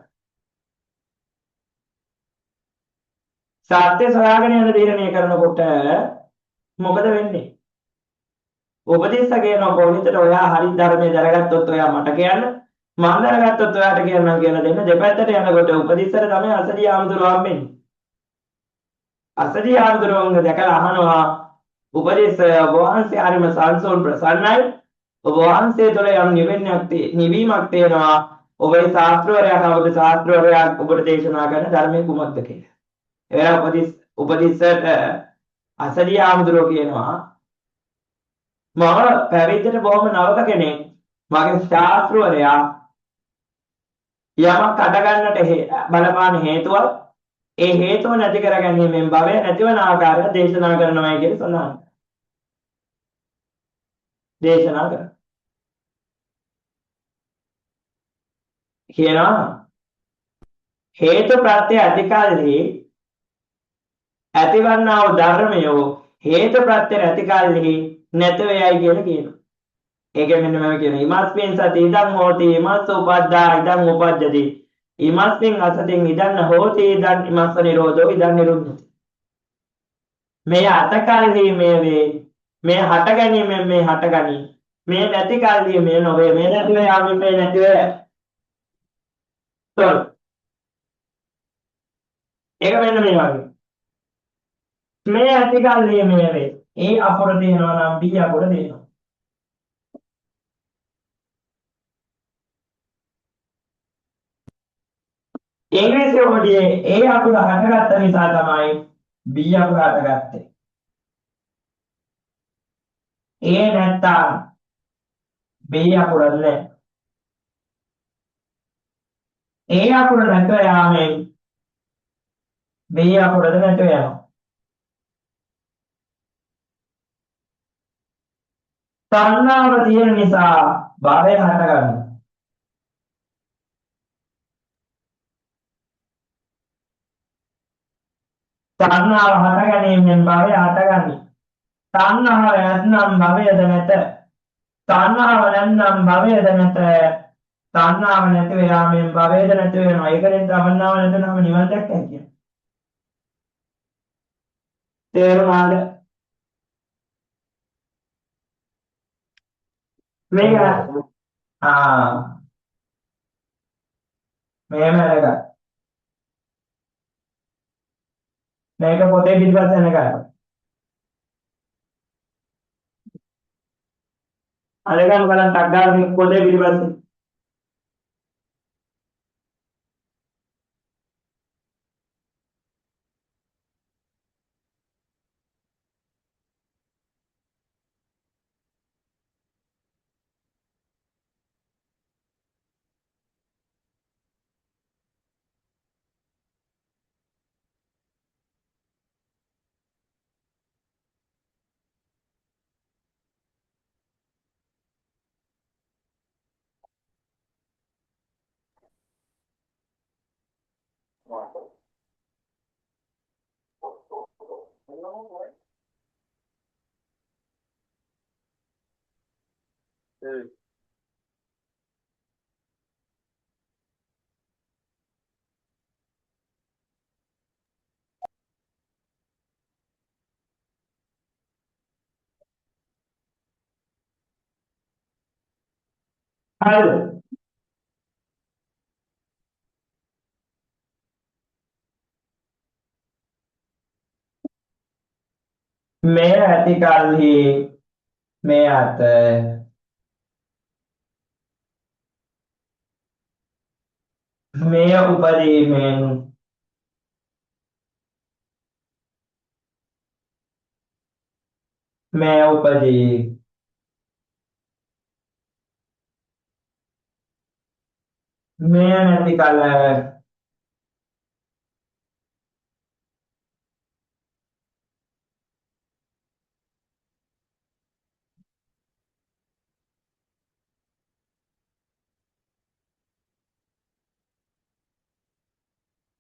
සත්‍ය සොයාගෙන යන්න තීරණය කරනකොට මොකද වෙන්නේ? උපතිස්ස කියන කෝලිතට ඔයා හරි ධර්මයේ දරගත්තොත් ඔයා මට කියන්න මම දැනගත්තොත් ඔයාට කියන්නම් කියලා දෙන්න දෙපැත්තට යනකොට උපදිස්සර තමයි අසදී ආමතුරු හම්බෙන්නේ. අසදී ආමතුරුන්ව දැකලා අහනවා උපදිස්ස ඔබ වහන්සේ හරිම සංසෝන් ප්‍රසන්නයි. ඔබ වහන්සේ තුළ යම් නිවීමක් තියෙනවා. ඔබේ ශාස්ත්‍රවරයා කවුද? ශාස්ත්‍රවරයා ඔබට දේශනා කරන ධර්මයේ කුමක්ද කියලා. එයා උපදිස්සට අසදී ආමතුරු කියනවා මම පැවිද්දට බොහොම නවක කෙනෙක්. මගේ ශාස්ත්‍රවරයා යමක් අඩගන්නට බලපාන හේතුවක් ඒ හේතුව නැති කර ගැනීමෙන් භවය නැතිවන ආකාරය දේශනා කරනවා කියන සඳහන්. දේශනා කරනවා. කියනවා හේතු ප්‍රත්‍ය අධිකාරී ඇතිවන්නා වූ ධර්මයෝ හේතු ප්‍රත්‍ය අධිකාරී නැති වෙයයි කියලා කියනවා. ඒකෙන් මෙන්න මම කියන ඉමස්මින් සති ඉදං හෝති ඉමස්ස උපද්දා ඉදං උපජ්ජති ඉමස්මින් අසතින් ඉදං හෝති ඉදං ඉමස්ස නිරෝධෝ ඉදං නිරුද්ධති. මේ අතකල්හි මේ වේ මේ හට ගැනීමෙන් මේ හටගනි මේ නැති කල්හි මේ නොවේ මේ නැති වේ යාමෙන් මේ නැති වේ. ඒක මෙන්න මේ වගේ මේ ඇති කල්හි මේ වේ ඒ අපොර දෙනවා නම් බී අපොර දෙනවා. ඉංග්‍රීසි වලින් ඒ අකුර හටගත්ත නිසා තමයි B අකුර හටගත්තේ. ඒ නැත්තම් B අකුර නැහැ. ඒ අකුර නැතර යාමෙන් B අකුරද නැතර යනවා. තණ්හාව තියෙන නිසා භවය හටගන්නවා. තණ්හාව හට ගැනීමෙන් භවය හටගනී. තණ්හාව නැත්නම් භවයද නැත. තණ්හාව නැත්නම් භවයද නැත. තණ්හාව නැති වෙලාවෙන් භවයද නැති වෙනවා. ඒකෙන් තණ්හාව නැතුනම නිවන් දැක්කයි කියන්නේ. තේරුණාද? මේක තේරුණා සර්. මෙහෙම අරගන්න. මේක පොතේ පිටිපස්ස යන කරා. අරගන්න බලන්න ටක් ගාලා මේක පොතේ පිටිපස්සේ. හරිද? මේ ඇති කල්හි මේ අත මේ උපදීමෙන් මේ උපදී මේ නැති කල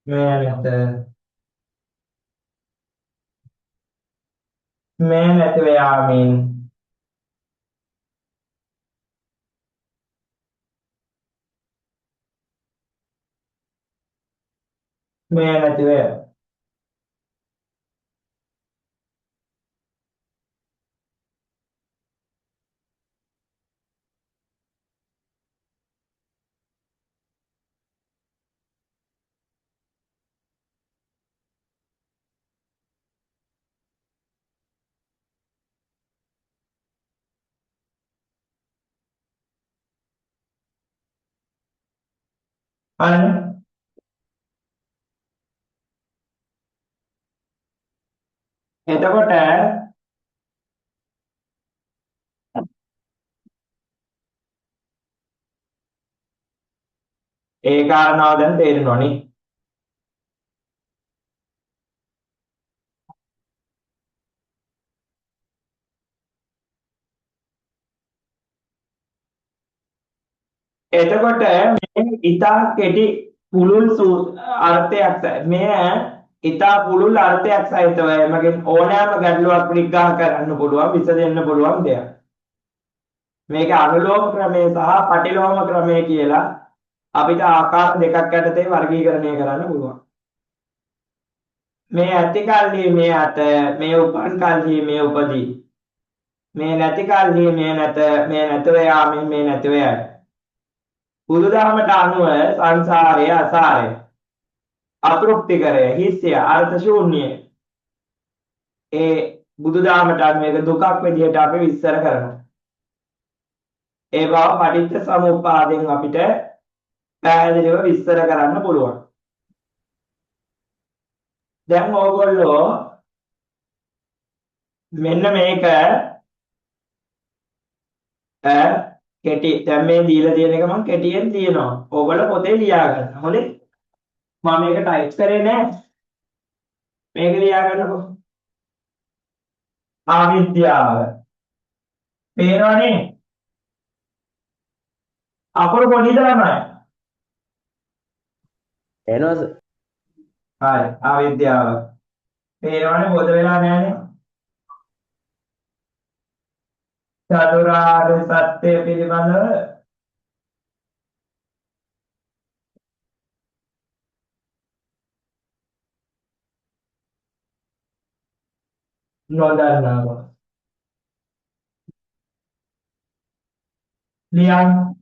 මේ නැත මේ නැති යාමින් මේ නැති වේ. අන්න එතකොට ඒ කාරණාව දැන් තේරෙනවනේ. එතකොට මේ ඊටා කෙටි පුළුල් අර්ථයක් මේ ඊටා පුළුල් අර්ථයක් සහිතව එමගින් ඕනෑම ගැටලුවක් විග්‍රහ කරන්න පුළුවන් විසඳෙන්න පුළුවන් දෙයක්. මේක අනුලෝම ක්‍රමය සහ පටිලෝම ක්‍රමය කියලා අපිට ආකාර දෙකක් යටතේ වර්ගීකරණය කරන්න පුළුවන්. මේ ඇති කල්හි මේ අත මේ උපන් කල්හි මේ උපදී මේ නැති කල්හි මේ නැතව යාමෙන් මේ නැතව යයි. බුදුදහමට අනුව සංසාරය අසාරය අතෘප්තිකරය හිස්ය අර්ථ ශූන්‍යය. ඒ බුදුදහමට අනුව ඒක දුකක් විදිහට අපි විස්තර කරනවා. ඒ බව පටිච්ච සමුප්පාදයෙන් අපිට පැහැදිලිව විස්තර කරන්න පුළුවන්. දැන් ඕගොල්ලෝ මෙන්න මේක කෙටි දැන් මේ දීලා තියෙන එක මම කෙටියෙන් තියෙනවා. ඕගොල්ලෝ පොතේ ලියා ගන්න. හොඳේ. මම මේක ටයිප් කරේ නෑ. මේක ලියා ගන්නකො. අවිද්‍යාව. පේනවනේ? අකුරු පොඩිද ළමයි? එනවා සර්. හරි. අවිද්‍යාව. පේනවනේ බොද වෙලා නෑනේ. චතුරාර්ය සත්‍ය පිළිබඳව නොදන්නාව. ලියන්න.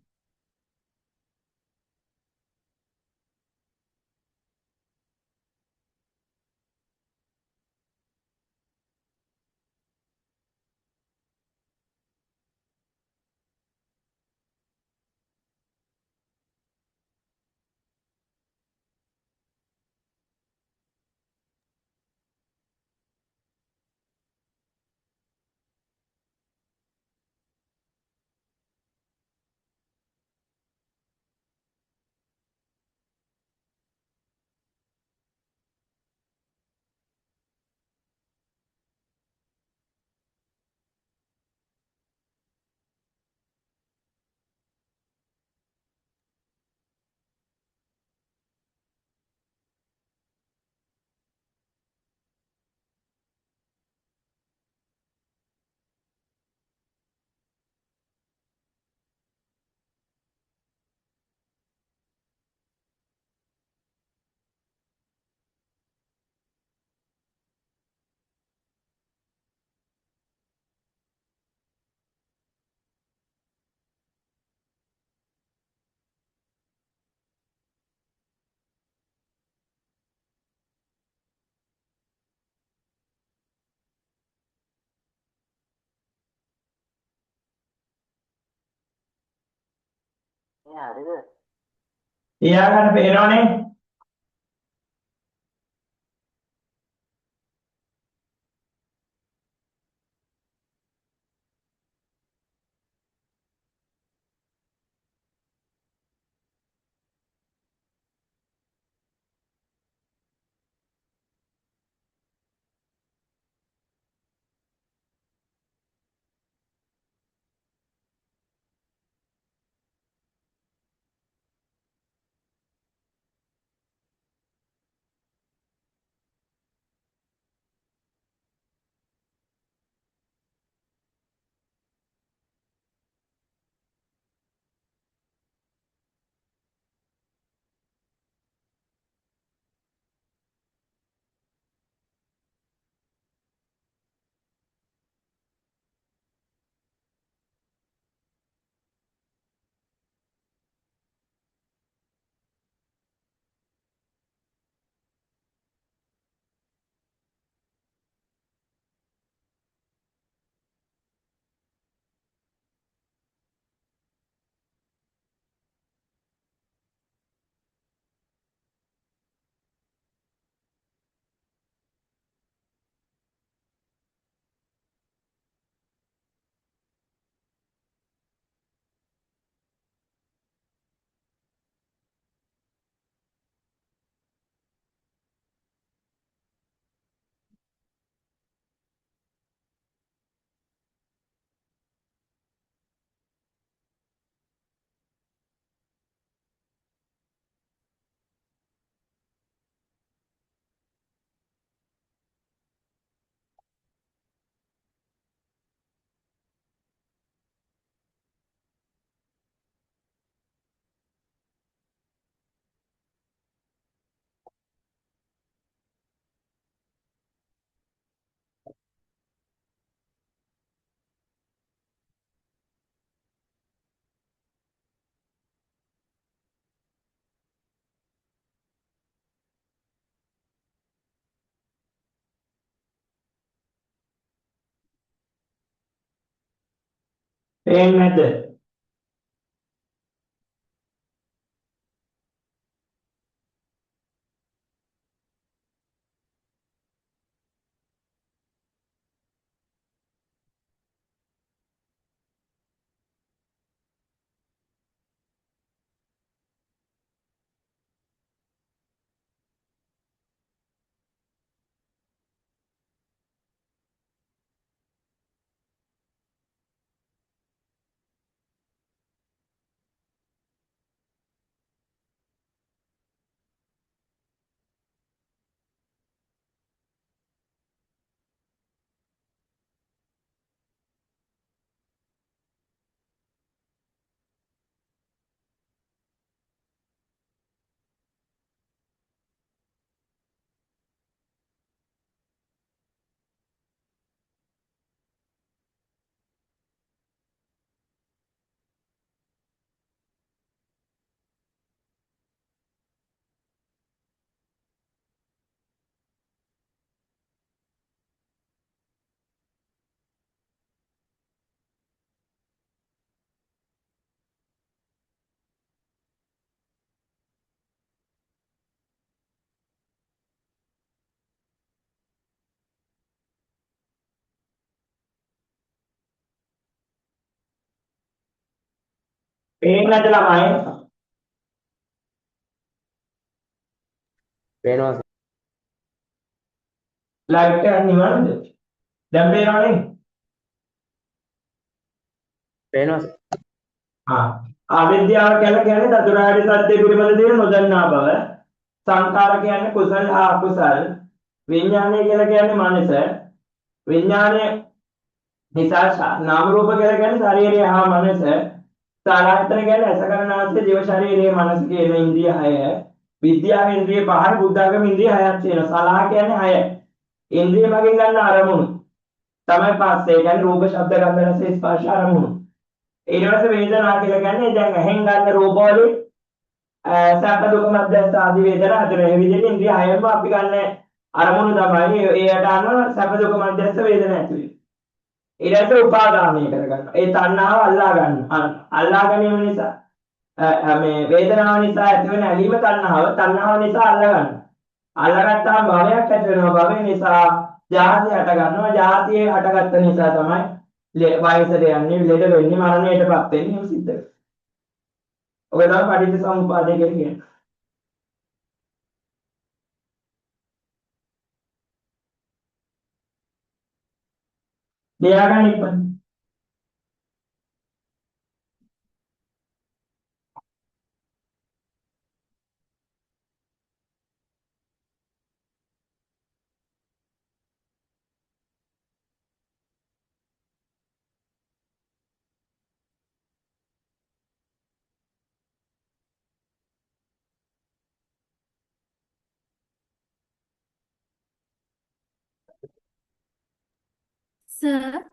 ලියාගන්න පේනවනේ. පේන්නේ නැද්ද? පේන්නේ නැද්ද ළමයි? පේනවා සර්. ලයිට් එක නිවනද? දැන් පේනවනේ. පේනවා සර්. අවිද්‍යාව කියලා කියන්නේ චතුරාර්ය සත්‍ය පිළිබඳ තියෙන නොදන්නා බව. සංඛාර කියන්නේ කුසල හා අකුසල්. විඥානය කියලා කියන්නේ මනස. විඥානය නිසා නාම රූප කියලා කියන්නේ ශරීරය හා මනස. සලආයතන කියන්නේ ඇස කන නාසය දිව ශරීරයේ මනස කියන ඉන්ද්‍රිය 6. විද්‍යාව ඉන්ද්‍රිය 5යි බුද්ධාගම ඉන්ද්‍රිය 6ක් තියෙනවා. සලආ කියන්නේ 6. ඉන්ද්‍රිය මගෙන් ගන්න අරමුණු. තමයි පස්සේ කියන්නේ රූප ශබ්ද ගන්ධ රස ස්පර්ශ අරමුණු. ඊට පස්සේ වේදනා කියලා කියන්නේ දැන් ඇහෙන් ගන්න රූපවලින් සැප දුක මධ්‍යස්ථ ආදී වේදනා හතර. මේ විදිහට ඉන්ද්‍රිය 6ම අපි ගන්න අරමුණු තමයි ඒකට අනුව සැප දුක මධ්‍යස්ථ වේදනා ඇති වෙන්නේ. ඊට පස්සේ උපාදානය කරගන්න. ඒ තණ්හාව අල්ලා ගන්න. අල්ලා ගැනීම නිසා මේ වේදනාව නිසා ඇති වෙන ඇලීම තණ්හාව නිසා අල්ලා ගන්න. අල්ලාගත්තාම භවයක් ඇති වෙනවා. භවය නිසා ජාතිය හට ගන්නවා. ජාතිය හටගත්ත නිසා තමයි වයසට යන්නේ, ලෙඩ වෙන්නේ, මරණයටපත් වෙන්නේ එහෙම සිද්ධ වෙනවා. ඔය තමයි පටිච්චසමුප්පාදය කියලා කියන්නේ. දෙයාගන්න ඉක්මන. Sir,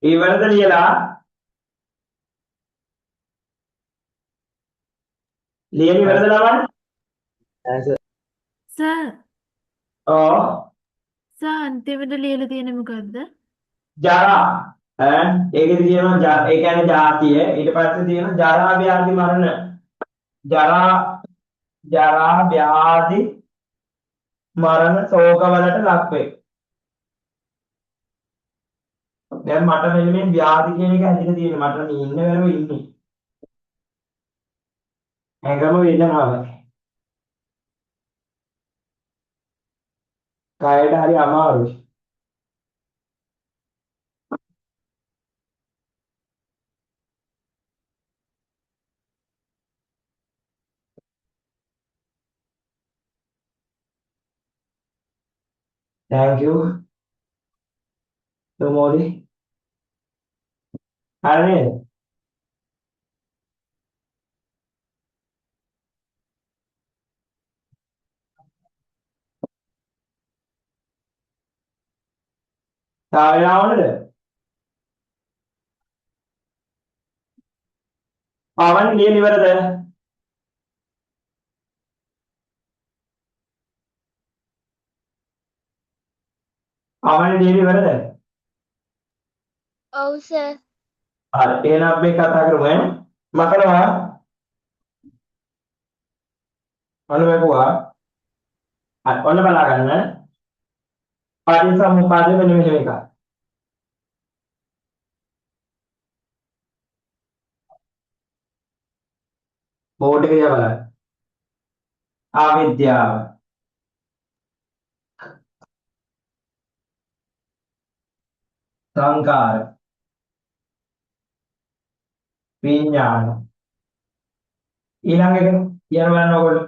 ඉවරද ලියලා? ලියන ඉවරද ළමයි? ආන්සර්. sir, ඔව්. sir අන්තිමට ලියලා තියෙන්නේ මොකද්ද? ජරා ඒකෙදි කියනවා ඒ කියන්නේ ජාතිය. ඊට පස්සේ තියෙනවා ජරා ව්‍යාධි මරණ. ජරා ව්‍යාධි මරණ ශෝකවලට ලක් වේ. දැන් මට මෙන්න මේ ව්‍යාධි කියන එක ඇතුලේ තියෙනවා. මට මේ ඉන්න වෙලාවෙ ඉන්නේ. ඇඟම වේදනාවක්. කයට හරි අමාරුයි. Thank you. සුමෝදි. හරි නේද? තාවයාවනද? පවන් ලියන ඉවරද? පවන් ලියන ඉවරද? ඔව් සර්. හරි එහෙනම් අපි කතා කරමු ඈ. මකනවා අනුවැකුවා. හරි ඔන්න බලා ගන්න. පටිච්චසමුප්පාදය මෙන්න මෙහෙම එකක්. බෝඩ් එක දිහා බලන්න. අවිද්‍යාව, සංකාර, විඥාන. ඊළඟ එක කියන බලන්න ඕගොල්ලෝ.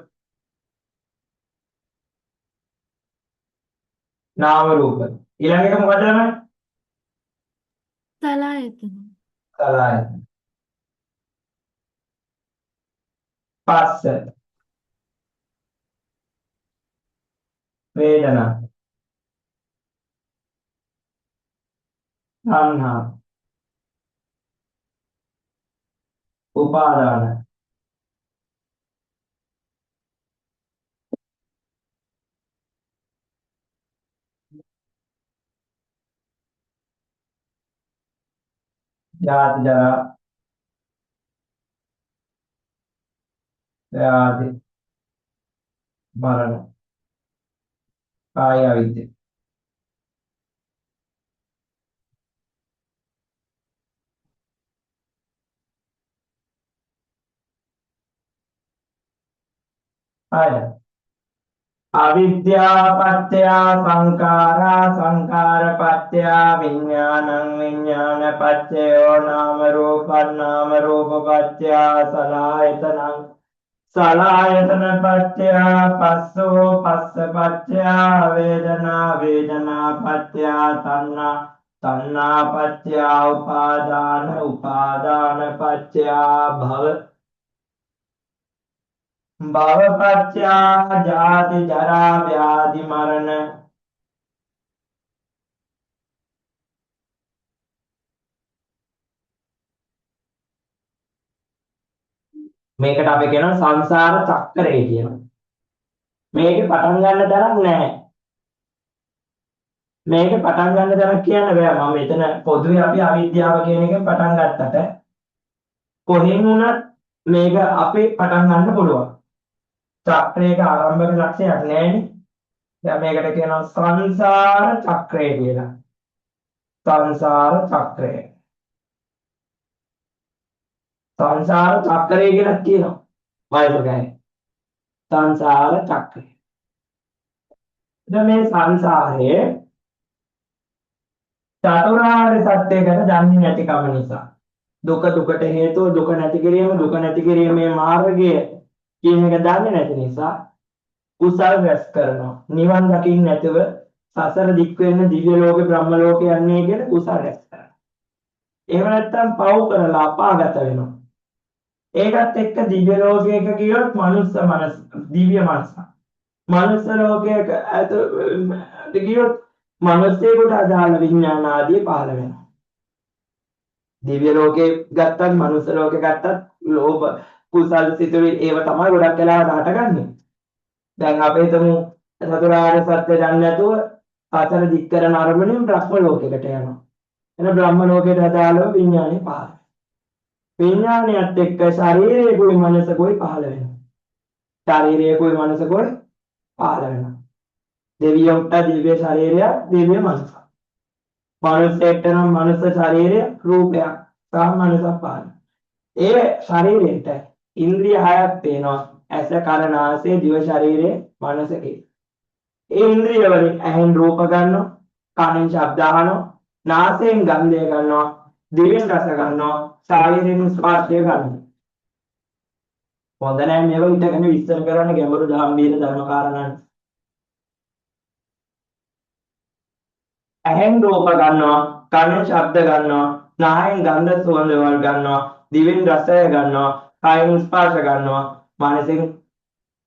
නාම රූප. ඊළඟ එක මොකද තමයි? සලායතන. සලආයතන. පස්ස, වේදනා, සංහා, උපාදාන, ජාති ජරා ව්‍යාධි මරණ කාය අවිද්‍යාව. හරි. අවිද්‍යාව පත්‍ය සංඛාරා සංඛාර පත්‍ය විඥානං විඥාන පත්‍යෝ නාම රූපං නාම රූප පත්‍ය සලආයතනං සලආයතන පත්‍ය පස්සෝ පස්ස පත්‍ය වේදනා වේදනා පත්‍ය තණ්හා තණ්හා පත්‍ය උපාදාන උපාදාන පත්‍ය භව භවපත්‍ය ජාති ජරා ව්‍යාධි මරණ. මේකට අපි කියනවා සංසාර චක්‍රය කියනවා. මේකේ පටන් ගන්න තරක් නැහැ. මේකේ පටන් ගන්න තරක් කියන්න බෑ. මම මෙතන පොදුවේ අපි අවිද්‍යාව කියන එකෙන් පටන් ගත්තට කොහෙන් වුණත් මේක අපේ පටන් ගන්න පුළුවන්. චක්‍රයක ආරම්භක ලක්ෂණයක් නැහැනේ. දැන් මේකට කියනවා සංසාර චක්‍රය කියලා. සංසාර චක්‍රය. සංසාර චක්‍රය කියලා කියනවා. වයසකයි. සංසාර චක්‍රය. දැන් මේ සංසාරයේ චතුරාර්ය සත්‍ය ගැන දන්නේ නැතිකම නිසා දුක දුකට හේතුව දුක නැති කිරීම දුක නැති කිරීමේ මාර්ගය කියන එක දන්නේ නැති නිසා කුසල් රැස් කරනවා. නිවන් දකින්න නැතුව සසර දික් වෙන්න දිව්‍ය ලෝකේ බ්‍රහ්ම ලෝකේ යන්නේ කියන කුසල් රැස් කරනවා. එහෙම නැත්නම් පව් කරලා අපාගත වෙනවා. ඒකත් එක්ක දිව්‍ය ලෝකයක කියොත් මනුස්ස මනස දිව්‍ය මනස. මනුස්ස ලෝකයක කියොත් මනුස්සයෙකුට අදාළ විඥාන ආදී පහළ වෙනවා. දිව්‍ය ලෝකේ ගත්තත් මනුස්ස ලෝකේ ගත්තත් ලෝභ කුසල් සිතුවිලි ඒව තමයි ගොඩක් වෙලාවට හටගන්නේ. දැන් අපි හිතමු චතුරාර්ය සත්‍ය දන්නේ නැතුව සතර දික් කරන අරමුණෙන් බ්‍රහ්ම ලෝකයකට යනවා. එන බ්‍රහ්ම ලෝකයට අදාළව විඥානේ පහළ. විඥානයත් එක්ක ශරීරයකුයි මනසකුයි පහළ වෙනවා. ශරීරයකුයි මනසකුයි පහළ වෙනවා. දෙවියන්ට දිව්‍ය ශරීරය දිව්‍ය මනස. මනුස්සයෙක්ට නම් මනුස්ස ශරීරය රූපයක් සහ මනසක් පහළ. ඒ ශරීරයට ඉන්ද්‍රිය හයක් තියෙනවා. ඇස කන නාසය දිව ශරීරය මනස කියලා. ඒ ඉන්ද්‍රිය වලින් ඇහෙන් රූප ගන්නවා, කනෙන් ශබ්ද අහනවා, නාසයෙන් ගන්ධය ගන්නවා, දිවෙන් රස ගන්නවා, ශරීරයෙන් ස්පර්ශය ගන්නවා. හොඳ නැහැ මේව හිතගෙන විස්තර කරන්න ගැඹුරු ධම්මීර ධර්ම කාරණා. ඇහෙන් රූප ගන්නවා, කනෙන් ශබ්ද ගන්නවා, නායෙන් ගන්ධ සුවඳ වල ගන්නවා, දිවෙන් රසය ගන්නවා, කායෙන් ස්පර්ශ ගන්නවා, මනසෙන්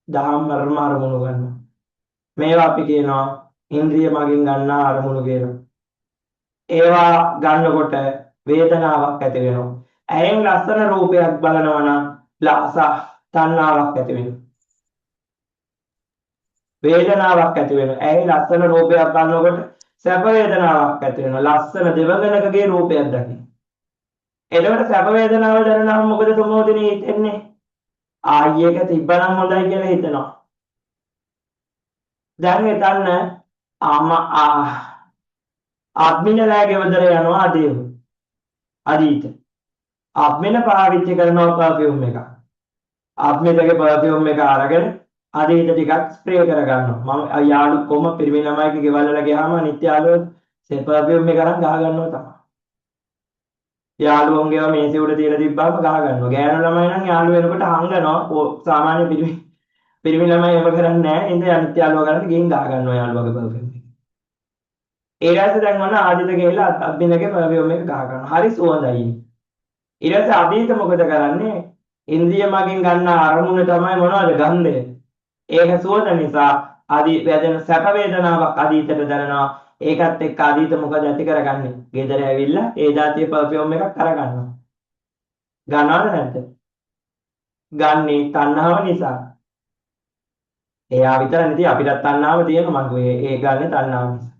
දහම් මර්ම අරමුණු ගන්නවා. මේවා අපි කියනවා ඉන්ද්‍රිය මගින් ගන්නා අරමුණු කියලා. ඒවා ගන්නකොට වේදනාවක් ඇති වෙනවා. ඇයෙන් ලස්සන රූපයක් බලනවා නම් තණ්හාවක් ඇති වෙනවා. වේදනාවක් ඇති වෙනවා. ඇයි ලස්සන රූපයක් බලනකොට සැප වේදනාවක් ඇති වෙනවා. ලස්සන දෙවඟනකගේ රූපයක් දකින්න. එතකොට සැප වේදනාව දැනනම මොකද සමෝදිනේ හිතෙන්නේ? ආයෙක තිබ්බනම් හොඳයි කියලා හිතනවා. දැන් එතන ආත්මිනලගේ වදර යනවා අදීත. ආත්මින පාවිච්චි කරනවා පර්ෆියුම් එක. ආත්මිතගේ පර්ෆියුම් එක අරගෙන අදීත ටිකක් ස්ප්‍රේ කරගන්නවා. මම යාළු කොම පිරිමි ළමයිගේ ගෙවල් වල ගියාම අනිත් යාළුවෝ සේ පර්ෆියුම් එක අරන් ගහ ගන්නවා තමයි. යාළුවන්ගේව මේසෙ උඩ තියලා තිබ්බාම ගහ ගන්නවා. ගෑනු ළමයි නම් යාළු වෙනකොට හංගනවා. සාමාන්‍ය පිරිමි ළමයි එහෙම කරන්නේ නැහැ. ඉතින් අනිත් යාළුවා කරන්නේ ගිහින් ගහ ගන්නවා යාළුවගේ පර්ෆියුම් එක. ඊට පස්සේ දැන් මොන ආදිත ගිහලා අත්බිනගේ පර්ෆියුම් එක ගහ ගන්නවා. හරි සුවඳයි. ඊට පස්සේ අදීත මොකද කරන්නේ? ඉන්ද්‍රිය මගින් ගන්න අරමුණ තමයි මොනවද? ගන්ධය. ඒක සුවඳ නිසා වැදෙන සැප වේදනාවක් අදීතට දැනෙනවා. ඒකත් එක්ක අදීත මොකද ඇති කරගන්නේ? ගෙදර ඇවිල්ලා ඒ જાතිය පර්ෆියුම් එකක් අරගන්නවා. ගන්නවද නැද්ද? ගන්නේ තණ්හාව නිසා. එයා විතර නෙති අපිටත් තණ්හාව තියෙනවා මං ඒ ගන්නේ තණ්හාව නිසා.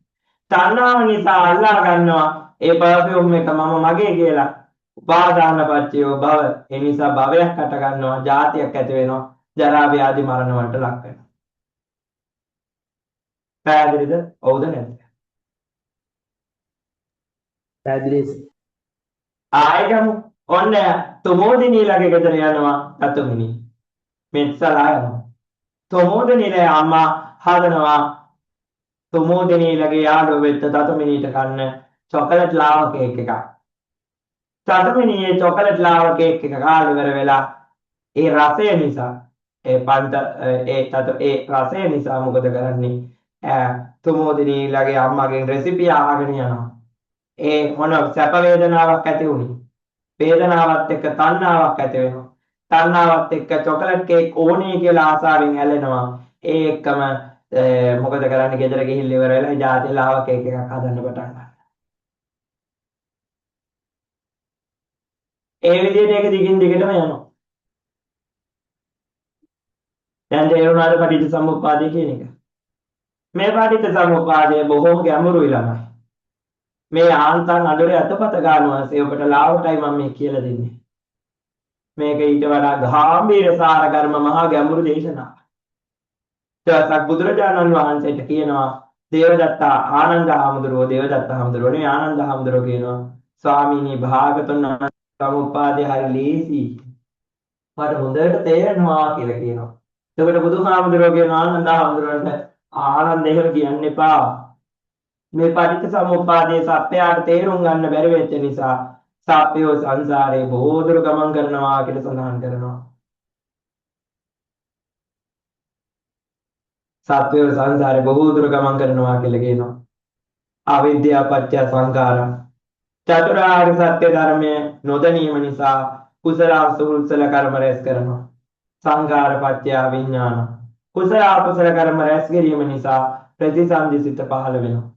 තණ්හාව නිසා අල්ලා ගන්නවා ඒ පර්ෆියුම් එක මම මගේ කියලා. උපාදාන පත්‍යෝ භව. ඒ නිසා භවයක් අට ගන්නවා, ජාතියක් ඇති වෙනවා, ජරා ව්‍යාධි මරණ වලට ලක් වෙනවා. පැහැදිලිද? ඔව්ද නැද්ද? පැහැදිලි. ආයෙකම ඔන්න තොමෝදිනීලගේ ගෙදර යනවා තතුමිනි. මෙත්සලා යනවා. තොමෝදිනීලේ අම්මා හදනවා තොමෝදිනීලගේ යාළුවෝ වෙච්ච තතුමිනීට කන්න චොකලට් ලාවා කේක් එකක්. තතුමිනියේ චොකලට් ලාවා කේක් එක කාලා ඉවර වෙලා ඒ රසය නිසා ඒ රසය නිසා මොකද කරන්නේ? තොමෝදිනීලගේ අම්මාගෙන් රෙසිපි අහගෙන යනවා. ඒ මොන සැප වේදනාවක් ඇති වුණේ? වේදනාවත් එක්ක තණ්හාවක් ඇති වෙනවා. තණ්හාවත් එක්ක චොකලට් කේක් ඕනේ කියලා ආසාවෙන් ඇලෙනවා. ඒ එක්කම මොකද කරන්නේ? ගෙදර ගිහිල්ලා ඉවර වෙලා ජාති ලාවා කේක් එකක් හදන්න පටන් ගන්නවා. ඒ විදිහට ඒක දිගින් දිගටම යනවා. දැන් තේරුණාද පටිච්චසමුප්පාදය කියන එක? මේ පටිච්චසමුප්පාදය බොහොම ගැඹුරුයි ළමයි. මේ ආන්තන් අඩුවේ අතපත ගන්නවාසේ ඔබට ලාවටයි මම මේ කියලා දෙන්නේ. මේක ඊට වඩා ගාම්භීර සාර කර්ම මහා ගැඹුරු දේශනාවක්. දවසක් බුදුරජාණන් වහන්සේට කියනවා දේවදත්ත ආනන්ද හාමුදුරුවෝ නේ ආනන්ද හාමුදුරුවෝ කියනවා ස්වාමීනි භාගතුන් සමුප්පාදේ හරි ලේසි. මට හොඳට තේරෙනවා කියලා කියනවා. එතකොට බුදුහාමුදුරුවෝ කියනවා ආනන්ද හාමුදුරුවන්ට ආනන්ද එහෙම කියන්න එපා. මේ පටිච්චසමුප්පාදයේ සත්‍යයට තේරුම් ගන්න බැරි වෙච්ච නිසා සත්‍යෝ සංසාරේ බොහෝ දුර ගමන් කරනවා කියලා සඳහන් කරනවා. සත්‍යෝ සංසාරේ බොහෝ දුර ගමන් කරනවා කියලා කියනවා. අවිද්‍යාව පත්‍ය සංඛාරා. චතුරාර්ය සත්‍ය ධර්මය නොදැනීම නිසා කුසල අකුසල කර්ම රැස් කරනවා. සංඛාර පත්‍ය විඥාන. කුසල අකුසල කර්ම රැස් කිරීම නිසා ප්‍රතිසන්දිසිත පහළ වෙනවා.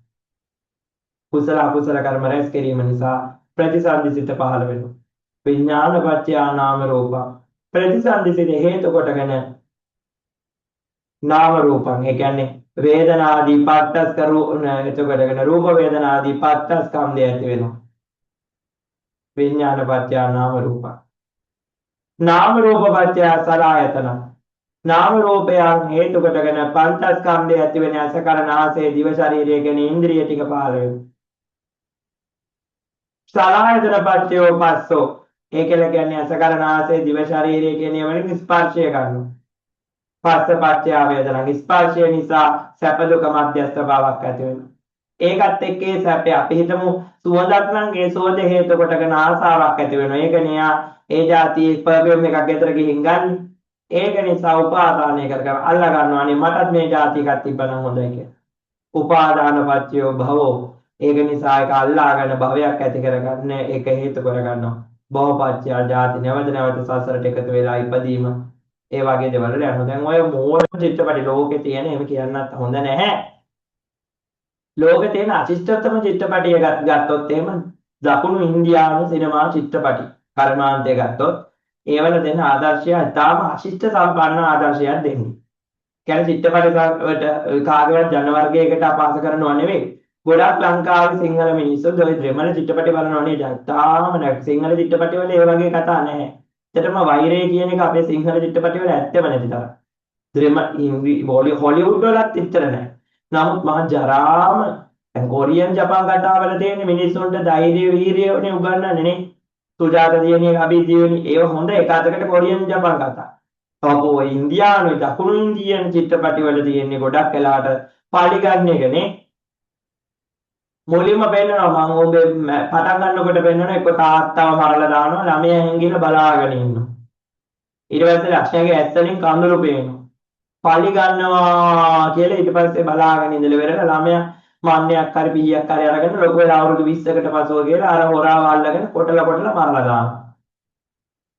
කුසල අකුසල කර්ම රැස් කිරීම නිසා ප්‍රතිසන්දිසිත පහළ වෙනවා. විඥාන පත්‍ය නාම රූප. ප්‍රතිසන්දිසිත හේතු කොටගෙන නාම රූපං. ඒ කියන්නේ වේදනාදී පත්තස් කරුණ එතකොටගෙන රූප වේදනාදී පත්තස් ස්කන්ධය ඇති වෙනවා. විඥාන පත්‍ය නාම රූප. නාම රූප පත්‍ය සලආයතන. නාම රූපයන් හේතු කොටගෙන පංචස්කන්ධය ඇති වෙන ඇස කන නාසය දිව ශරීරය කියන ඉන්ද්‍රිය ටික පහළ වෙනවා. සලආයතන පත්‍යෝ පස්සෝ. ඒකල කියන්නේ ඇස කන නාසය දිව ශරීරය කියන ඒවායින් ස්පර්ශය ගන්නවා. පස්ස පත්‍ය වේදනා. ස්පර්ශය නිසා සැප දුක මධ්‍යස්ථ භාවයක් ඇති වෙනවා. ඒකත් එක්කේ සැප අපි හිතමු සුවඳක් නම් ඒ සුවඳ හේතු කොටගෙන ආසාවක් ඇති වෙනවා. ඒක නියා ඒ જાතියේ පර්ෆියුම් එකක් ගෙදර ගිහින් ගන්න. ඒක නිසා උපාදානය කරගෙන අල්ලා ගන්නවා. අනේ මටත් මේ જાති එකක් තිබ්බනම් හොඳයි කියලා. උපාදාන පත්‍යෝ භවෝ. ඒක නිසා ඒක අල්ලාගෙන භවයක් ඇති කරගන්න ඒක හේතු කරගන්නවා. භවපත්‍ය જાති නැවත නැවත සසරට එකතු වෙලා ඉපදීම. ඒ වගේ දේවල් වල යනවා. දැන් ඔය මෝඩ චිත්තපටි ලෝකේ තියෙන එහෙම කියන්නත් හොඳ නැහැ. ලෝකේ තියෙන අශිෂ්ටතම චිත්තපටිය ගත්තොත් එහෙම දකුණු ඉන්දියානු සිනමා චිත්‍රපටි කර්මාන්තය ගත්තොත් ඒවල දෙන ආදර්ශය ඉතාම අශිෂ්ට සම්පන්න ආදර්ශයක් දෙන්නේ. කියන්නේ චිත්‍රපට කාගේවත් ජන වර්ගයකට අපහාස කරනව නෙවෙයි. ගොඩක් ලංකාවේ සිංහල මිනිස්සු ඔය දෙමළ චිත්‍රපට බලනවනේ ඉතාලම සිංහල චිත්‍රපටවල ඒ වගේ කතා නැහැ. ඇත්තටම වෛරය කියන එක අපේ සිංහල චිත්‍රපටවල ඇත්තම නැති තරම්. හොලිවුඩ් වලත් ඉතර නැහැ. නමුත් මහා ජරාම දැන් කොරියන් ජපාන් කතාවල තියෙන මිනිස්සුන්ට ධෛර්ය වීරියනේ උගන්වන්නේ නේ. සුජාත දියණිය අභිජීවනි ඒව හොඳ එක අතකට කොරියන් ජපාන් කතා. ඔව් ඉන්දියානු දකුණු ඉන්දියන් චිත්‍රපටිවල තියෙන්නේ ගොඩක් වෙලාට පාලි ගන්න එකනේ. මුලින්ම පෙන්නනවා මම ඔබේ පටන් ගන්නකොට පෙන්නනවා එක්ක තාත්තව මරලා දානවා ළමයා හැංගිලා බලාගෙන ඉන්නවා. ඊට පස්සේ ලක්ෂණගේ ඇස් වලින් කඳුළු පේනවා. පාලි ගන්නවා කියලා ඊට පස්සේ බලාගෙන ඉඳලා වෙරලා ළමයා මාන්නයක් හරි පීයක් හරි අරගෙන ලොකු වෙලා අවුරුදු 20කට පසුව කියලා අර හොරාව අල්ලගෙන කොටලා මරලා දානවා.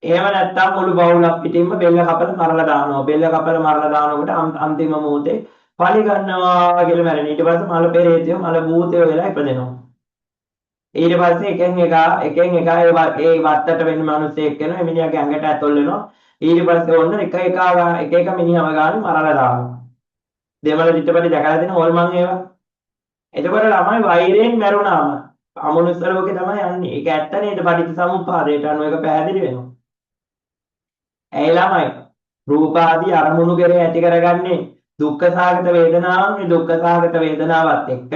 එහෙම නැත්නම් මුළු බවුලක් පිටින්ම බෙල්ල කපලා මරලා දානවා. බෙල්ල කපලා මරලා දානකොට අන්තිම මොහොතේ පලි ගන්නවා කියලා මැරෙන. ඊට පස්සේ මල පෙරේතයෝ මල භූතයෝ වෙලා ඉපදෙනවා. ඊට පස්සේ එකෙන් එක ඒ වත්තට වෙන්න මිනිස්සෙක් වෙනවා. මිනිහාගේ ඇඟට ඇතොල් වෙනවා. ඊට පස්සේ ඔන්න එක මිනිහම ගාන මරලා දානවා. දෙමළ චිත්‍රපටි දැකලා දෙන හොල්මන් ඒවා. එතකොට ළමයි වෛරයෙන් මැරුණාම අමනුෂ්‍ය ලෝකේ තමයි යන්නේ. ඒක ඇත්ත නේද? පටිච්චසමුප්පාදයට අනුව ඒක පැහැදිලි වෙනවා. ඇයි ළමයි රූප ආදී අරමුණු කරේ ඇති කරගන්නේ දුක්ඛ සාගත වේදනාවන්. මේ දුක්ඛ සාගත වේදනාවත් එක්ක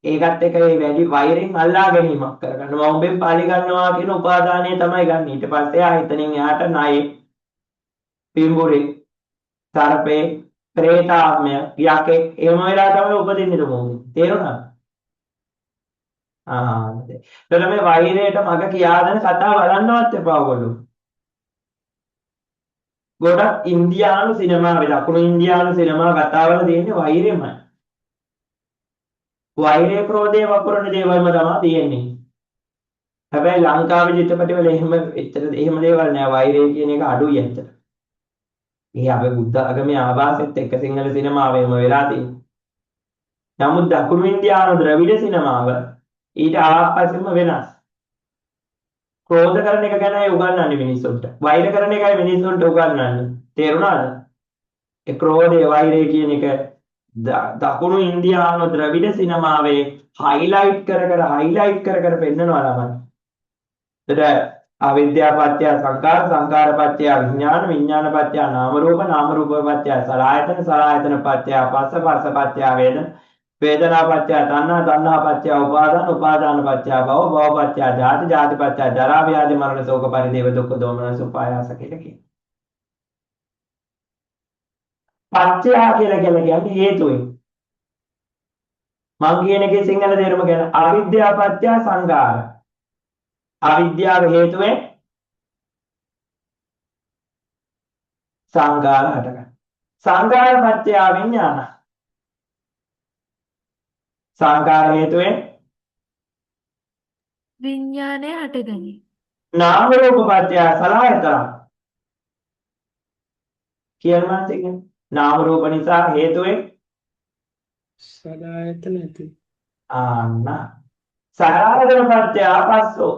ඒකත් එක්ක මේ වැඩි වෛරෙන් අල්ලා ගැනීමක් කරගන්න. මම ඔබෙන් පාලි ගන්නවා කියන උපාදානය තමයි ගන්න. ඊට පස්සේ ආයතනෙන් එහාට ණයේ පිඹුරේ සර්පේ ප්‍රේතාත්මය යකේ එහෙම වෙලා තමයි උපදින්නේ දුමෝනේ. තේරුණාද? එතකොට මේ වෛරයට මග කියා දෙන කතා බලන්නවත් එපා ඔයගොල්ලෝ. ගොඩක් ඉන්දියානු සිනමාවේ දකුණු ඉන්දියානු සිනමා කතාවල තියෙන්නේ වෛරයමයි. වෛරය ක්‍රෝධය වපුරන දේවල්ම තමයි තියෙන්නේ. හැබැයි ලංකාවේ චිත්‍රපටිවල එහෙම දේවල් නෑ. වෛරය කියන එක අඩුයි ඇත්තට. ඒ අපේ බුද්ධ ආගමේ ආభాසෙත් එක්ක සිංහල සිනමාවෙම වෙලා තියෙන්නේ. නමුත් දකුණු ඉන්දියානු ද්‍රවිඩ සිනමාව ඊට ආපස්සෙම වෙනස්. ක්‍රෝධ කරන එක ගැනයි උගන්වන්නේ මිනිස්සුන්ට. වෛර කරන එකයි මිනිස්සුන්ට උගන්වන්නේ. තේරුණාද? ඒ ක්‍රෝධය වෛරය කියන එක දකුණු ඉන්දියානු ද්‍රවිඩ සිනමාවේ හයිලයිට් කර කර පෙන්නනවා ළමයි. එතකොට අවිද්‍යාව පත්‍ය සංකාර සංකාර පත්‍ය විඥාන විඥාන පත්‍ය නාම රූප පත්‍ය සලආයතන සලආයතන පත්‍ය පස්ස පස්ස පත්‍ය වේදනා පත්‍ය තණ්හා පත්‍ය උපාදාන පත්‍ය භව පත්‍ය ජාති පත්‍ය ජරා ව්‍යාධි මරණ ශෝක පරිදේව දුක්ඛ දෝමනස උපායාස කියලා කියනවා. පත්‍ය කියලා කියන්නේ හේතුයි. මං කියන එකේ සිංහල තේරුම කියන අවිද්‍යාව පත්‍ය සංකාර. අවිද්‍යාව හේතුවෙන් සංකාර හටගන්නවා. සංකාර පත්‍ය විඥාන. සංකාර හේතුවෙන් විඥානය හටගනී. නාම රූප පත්‍ය සලආයතන. කියනවා කියන්නේ නාම රූප නිසා හේතුවෙන් සලආයතන ඇති. සලආයතන පත්‍ය ආපස්සෝ.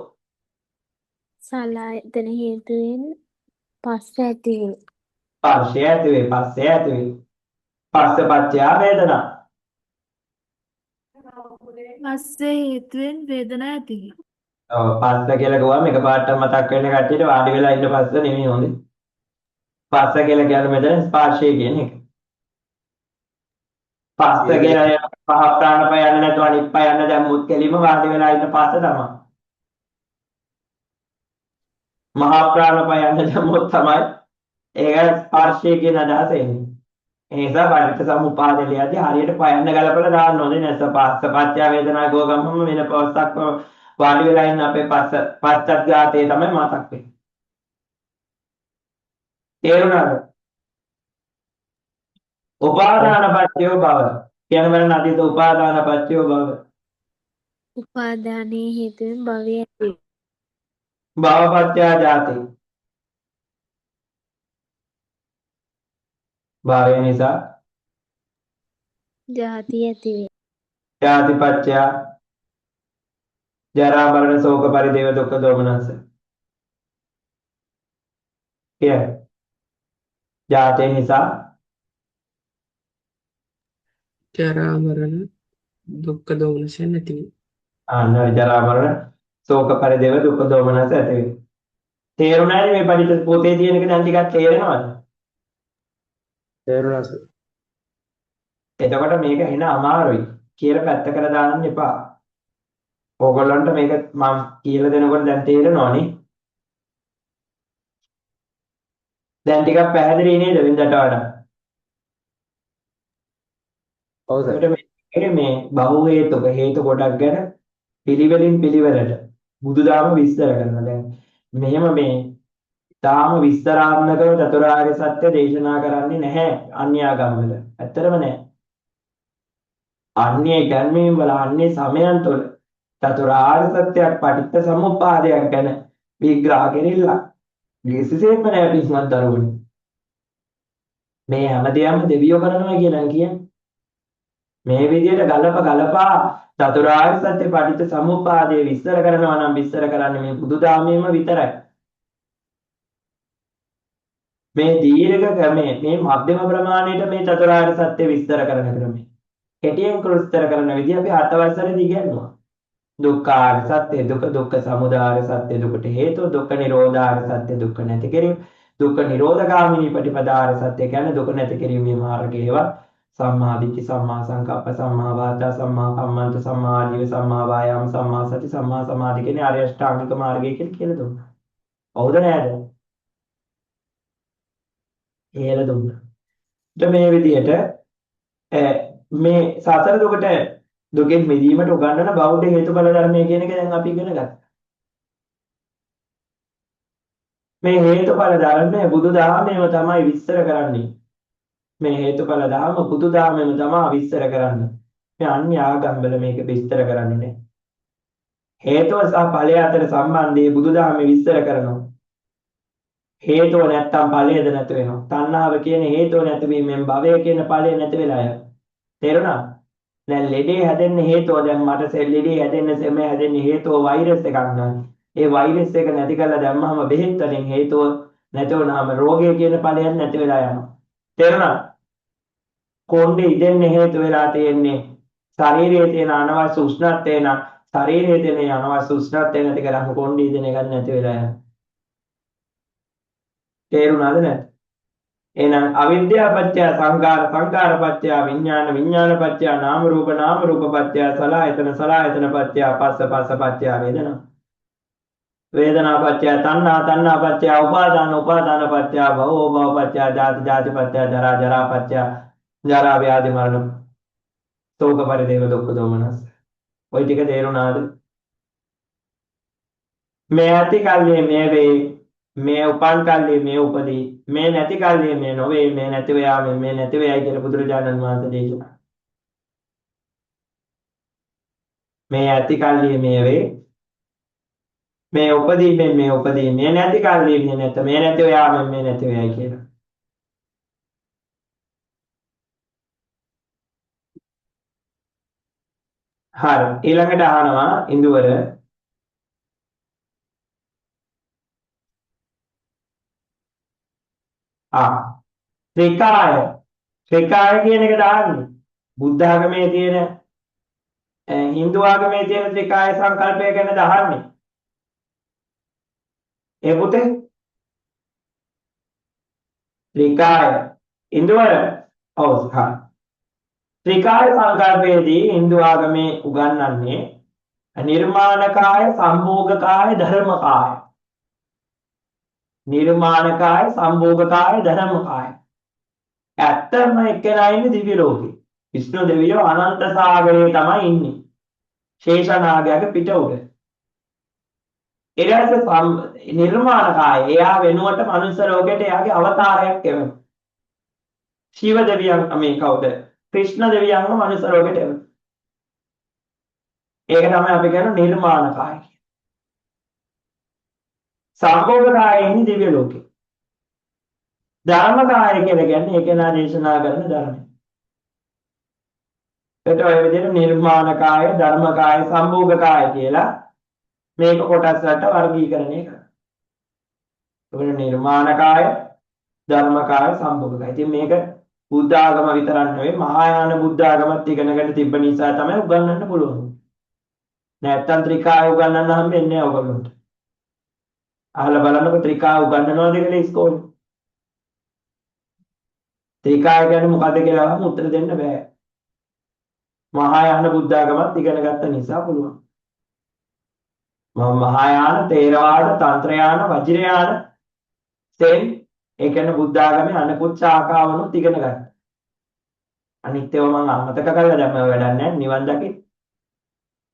සලආයතන හේතුවෙන් පස්ස ඇති වේ. පස්සේ ඇති වේ. පස්ස පත්‍ය වේදනා. පස්සේ හේතුවෙන් වේදනා ඇති වේ. ඔව් පස්ස කියලා ගුවම එකපාරට මතක් වෙන කට්ටියට වාඩි වෙලා ඉන්න පස්ස නෙමෙයි හොඳේ. පස්ස කියලා කියන්නේ මෙතන ස්පර්ශය කියන එක. පස්ස කියලා පහ ප්‍රාණපය යන්නේ නැතුව අනිත් පය යන්න දැම්මුත් කෙලිම වාඩි වෙලා ඉන්න පස්ස තමයි. මහා ප්‍රාණපය යන්න දැම්මුත් තමයි ඒක ස්පර්ශය කියන අදහස එන්නේ. ඒ නිසා පටිච්චසමුප්පාදයේදී හරියට පයන්න ගලපලා දාන්න ඕනේ නැත්නම් පස්සපච්චය වේදනා ගෝ ගමම වෙන පස්සක් වාඩි වෙලා ඉන්න අපේ පස්සත්ඝාතය තමයි මතක් වෙන්නේ. තේරුණාද? උපාදාන පත්‍යෝ භව කියන වරණ අතීත උපාදාන පත්‍යෝ භව. උපාදානයේ හේතුවෙන් භවය ඇති වේ. භව පත්‍ය ජාති. භවය නිසා ජාති ඇති වේ. ජාති පත්‍ය ජරා මරණ ශෝක පරිදේව දුක්ඛ දෝමනස. කියන්නේ ජාතේ නිසා ජරා මරණ දුක්ඛ දෝමනසය නැති වී. ජරා මරණ ශෝක පරිදේව දුක්ඛ දෝමනස ඇති වෙනවා. තේරුණාද මේ පරිච්ඡේද පොතේ තියෙන එක දැන් ටිකක් තේරෙනවද? තේරුණා සර්. එතකොට මේක එන අමාරුයි කියලා පැත්තකට දාන්න එපා. ඕගොල්ලන්ට මේක මම කියලා දෙනකොට දැන් තේරෙනවනේ. දැන් ටිකක් පැහැදිලි නේද වෙනදට වඩා? ඔව් සර්. ඒකට මේ බහු හේතුක හේතු කොටක් ගැන පිළිවෙලින් පිළිවෙලට බුදුදහම විස්තර කරනවා. දැන් මෙහෙම මේ තාම විස්තරාත්මකව චතුරාර්ය සත්‍ය දේශනා කරන්නේ නැහැ අන්‍ය ආගම්වල. ඇත්තටම නැහැ. අන්‍ය ඉගැන්වීම් වල අන්‍ය සමයන් තුළ චතුරාර්ය සත්‍යයක් පටිච්ච සමුප්පාදයක් ගැන විග්‍රහ කෙරෙilla. කිසිසේත්ම නැහැ පිස්මත් දරුවනේ. මේ හැමදේම දෙවියෝ කරනවා කියලා කියන්නේ. මේ විදිහට ගලපා චතුරාර්ය සත්‍ය පටිච්ච සමුප්පාදය විස්තර කරනවා නම් විස්තර කරන්නේ මේ බුදුදහමේම විතරයි. මේ දීර්ඝ ක්‍රමයේ මේ මධ්‍යම ප්‍රමාණයට මේ චතුරාර්ය සත්‍ය විස්තර කරන ක්‍රමය. කෙටියෙන් විස්තර කරන විදිහ අපි 7 වසරේදී ඉගෙනුවා. දුක්ඛාර සත්‍ය දුක්ඛ සමුදය සත්‍ය දුකට හේතුව දුක්ඛ නිරෝධාර සත්‍ය දුක්ඛ නැති කිරීම දුක්ඛ නිරෝධගාමිනී ප්‍රතිපදාර සත්‍ය කියන්නේ දුක නැති කිරීමේ මාර්ගයව සම්මා දිට්ඨි සම්මා සංකප්ප සම්මා වාචා සම්මා කම්මන්ත සම්මා ආජීව සම්මා වායාම සම්මා සති සම්මා සමාධි කියන ආර්ය අෂ්ටාංගික මාර්ගය කියලා දුන්නා. හවුද නේද? කියලා දුන්නා. මේ විදිහට මේ සසර දුකට දුකෙන් මිදීමට උගන්වන බෞද්ධ හේතුඵල ධර්මය කියන එක දැන් අපි ඉගෙන ගත්තා. මේ හේතුඵල ධර්මය බුදුදහමේම තමයි විස්තර කරන්නේ. මේ හේතුඵල ධර්ම බුදුදහමේම තමයි විස්තර කරන්නේ. මේ අන්‍ය ආගම්වල මේක විස්තර කරන්නේ නැහැ. හේතුව සහ ඵලය අතර සම්බන්ධය බුදුදහමේ විස්තර කරනවා. හේතුව නැත්තම් ඵලයද නැති වෙනවා. තණ්හාව කියන හේතුව නැතිවීමෙන් භවය කියන ඵලය නැති වෙලා යනවා. තේරුණා? දැන් ලෙඩේ හැදෙන්න හේතුව දැන් මට ලෙඩේ හැදෙන්න සෙම හැදෙන්න හේතුව වෛරස් එකක් නෑ. ඒ වෛරස් එක නැති කරලා දැම්මම බෙහෙත් වලින් හේතුව නැති වුණාම රෝගය කියන ඵලයක් නැති වෙලා යනවා. තේරුණා? කොණ්ඩේ ඉදෙන්න හේතු වෙලා තියෙන්නේ ශරීරයේ තියෙන අනවශ්‍ය උෂ්ණත්වය නම් ශරීරයේ තියෙන අනවශ්‍ය උෂ්ණත්වය නැති කරාම කොණ්ඩේ ඉදෙන එක නැති වෙලා යනවා. තේරුණාද නැද්ද? එහෙනම් අවිද්‍යාව පත්‍ය සංඛාර සංඛාර පත්‍ය විඥාන විඥාන පත්‍ය නාම රූප පත්‍ය සලආයතන පත්‍ය පස්ස පත්‍ය වේදනා වේදනා පත්‍ය තණ්හා පත්‍ය උපාදාන පත්‍ය භව පත්‍ය ජාති පත්‍ය ජරා පත්‍ය ජරා ව්‍යාධි මරණ ශෝක පරිදේව දුක්ඛ දෝමනස්. ඔය ටික තේරුණාද? මේ ඇති කල්ලි මේ වේ මේ උපන් කල්ලි මේ උපදී මේ නැති කල්ලි මේ නොවේ මේ නැති වේයා මේ නැති වේයයි කියලා බුදුරජාණන් වහන්සේ දේශනා. මේ ඇති කල්ලි මේ වේ මේ උපදී මේ උපදී මේ නැති කල්ලි මේ නැත මේ නැති වේයා මේ නැති වේයයි කියලා. හරි ඊළඟට අහනවා ඉන්දුවර ත්‍රිකාය කියන එක දාන්නේ බුද්ධ ආගමේ තියෙන හින්දු ආගමේ තියෙන ත්‍රිකාය සංකල්පය ගැන දහන්නේ. ඒ පුතේ ත්‍රිකාය ඉන්දුවර ඔව් හා ත්‍රිකාය සංකල්පයේදී හින්දු ආගමේ උගන්වන්නේ නිර්මාණකාය සම්භෝගකාය ධර්මකාය. නිර්මාණකාය සම්භෝගකාය ධර්මකාය. ඇත්තම එක්කෙනා ඉන්නේ දිව්‍ය ලෝකේ. විෂ්ණු දෙවියෝ අනන්ත සාගරයේ තමයි ඉන්නේ. ශේෂනාගයාගේ පිට උඩ. ඊළඟට නිර්මාණකාය එයා වෙනුවට මනුෂ්‍ය ලෝකයට එයාගේ අවතාරයක් එවනවා. ශිව දෙවියන් මේ කවුද? කෘෂ්ණ දෙවියන්ව මනුෂ්‍ය ලෝකයට එවනවා. ඒක තමයි අපි කියන නිර්මාණකාය. සම්භෝගකාය ඉන්නේ දිව්‍ය ලෝකේ. ධර්මකාය කියලා කියන්නේ ඒකේනා දේශනා කරන ධර්මය. ඒකට ඔය විදිහට නිර්මාණකාය, ධර්මකාය, සම්භෝගකාය කියලා මේක කොටස් වලට වර්ගීකරණය කරනවා. එතකොට නිර්මාණකාය, ධර්මකාය, සම්භෝගකාය. ඉතින් මේක බුද්ධ ආගම විතරක් නෙවෙයි මහායාන බුද්ධ ආගමත් ඉගෙනගෙන තිබ්බ නිසා තමයි උගන්වන්න පුළුවන්. නැත්තම් ත්‍රිකාය උගන්වන්න හම්බෙන්නේ නැහැ ඔයගොල්ලන්ට. අහලා බලන්නකො ත්‍රිකාය උගන්වනවද කියලා ඉස්කෝලේ. ත්‍රිකාය කියන්නේ මොකද්ද කියලා අහම උත්තර දෙන්න බෑ. මහායාන බුද්ධ ආගමත් ඉගෙන ගත්ත නිසා පුළුවන්. මහායාන, තේරවාද, තන්ත්‍රයාන, වජිරයාන, සෙන් ඒ කියන්නේ බුද්ධ ආගමේ අනිකුත් ශාඛාවනුත් ඉගෙන ගන්න. අනිත් ඒවා මම අමතක කරලා දැන් මම වැඩක් නැහැ නිවන් දකි.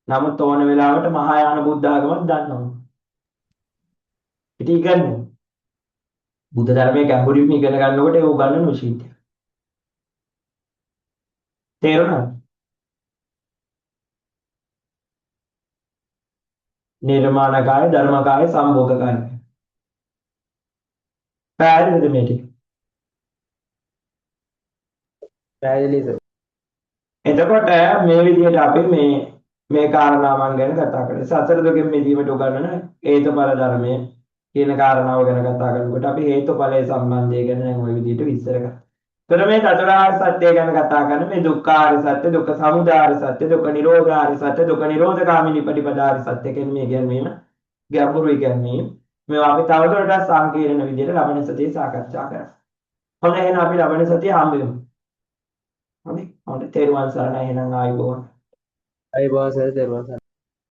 නමුත් ඕන වෙලාවට මහායාන බුද්ධ ආගමත් දන්නවා. ඉතින් ඉගන්නේ බුද්ධ ධර්මයේ ගැඹුරින් ඉගෙන ගන්නකොට ඒක උගන්වන විශේෂය. තේරුණාද? නිර්මාණකාය, ධර්මකාය, සම්භෝගකාය. පැහැදිලිද මේ ටික? පැහැදිලි සර්. එතකොට මේ විදිහට අපි මේ කාරණාවන් ගැන කතා කරලා සතර දුකෙන් මිදීමට උගන්වන හේතුඵල ධර්මයේ කියන කාරණාව ගැන කතා කරනකොට අපි හේතුඵලයේ සම්බන්ධය ගැන දැන් ওই විදිහට විස්තර කරා. එතකොට මේ චතුරාර්ය සත්‍ය ගැන කතා කරන මේ දුක්ඛාර්ය සත්‍ය, දුක්ඛ සමුදයාර්ය සත්‍ය, දුක්ඛ නිරෝධාර්ය සත්‍ය, දුක්ඛ නිරෝධගාමිනී ප්‍රතිපදාර්ය සත්‍ය කියන මේ ගැනීම ගැඹුරු ඉගැන්වීම මේවා අපි තවදුරටත් සංකීර්ණ විදිහට ලබන සතියේ සාකච්ඡා කරා. හොඳ එහෙනම් අපි ලබන සතියේ හම්බ වෙමු. හොඳයි. හොඳයි. තේරුවන් සරණයි එහෙනම් ආයුබෝවන්. අයිබෝවන් සර්.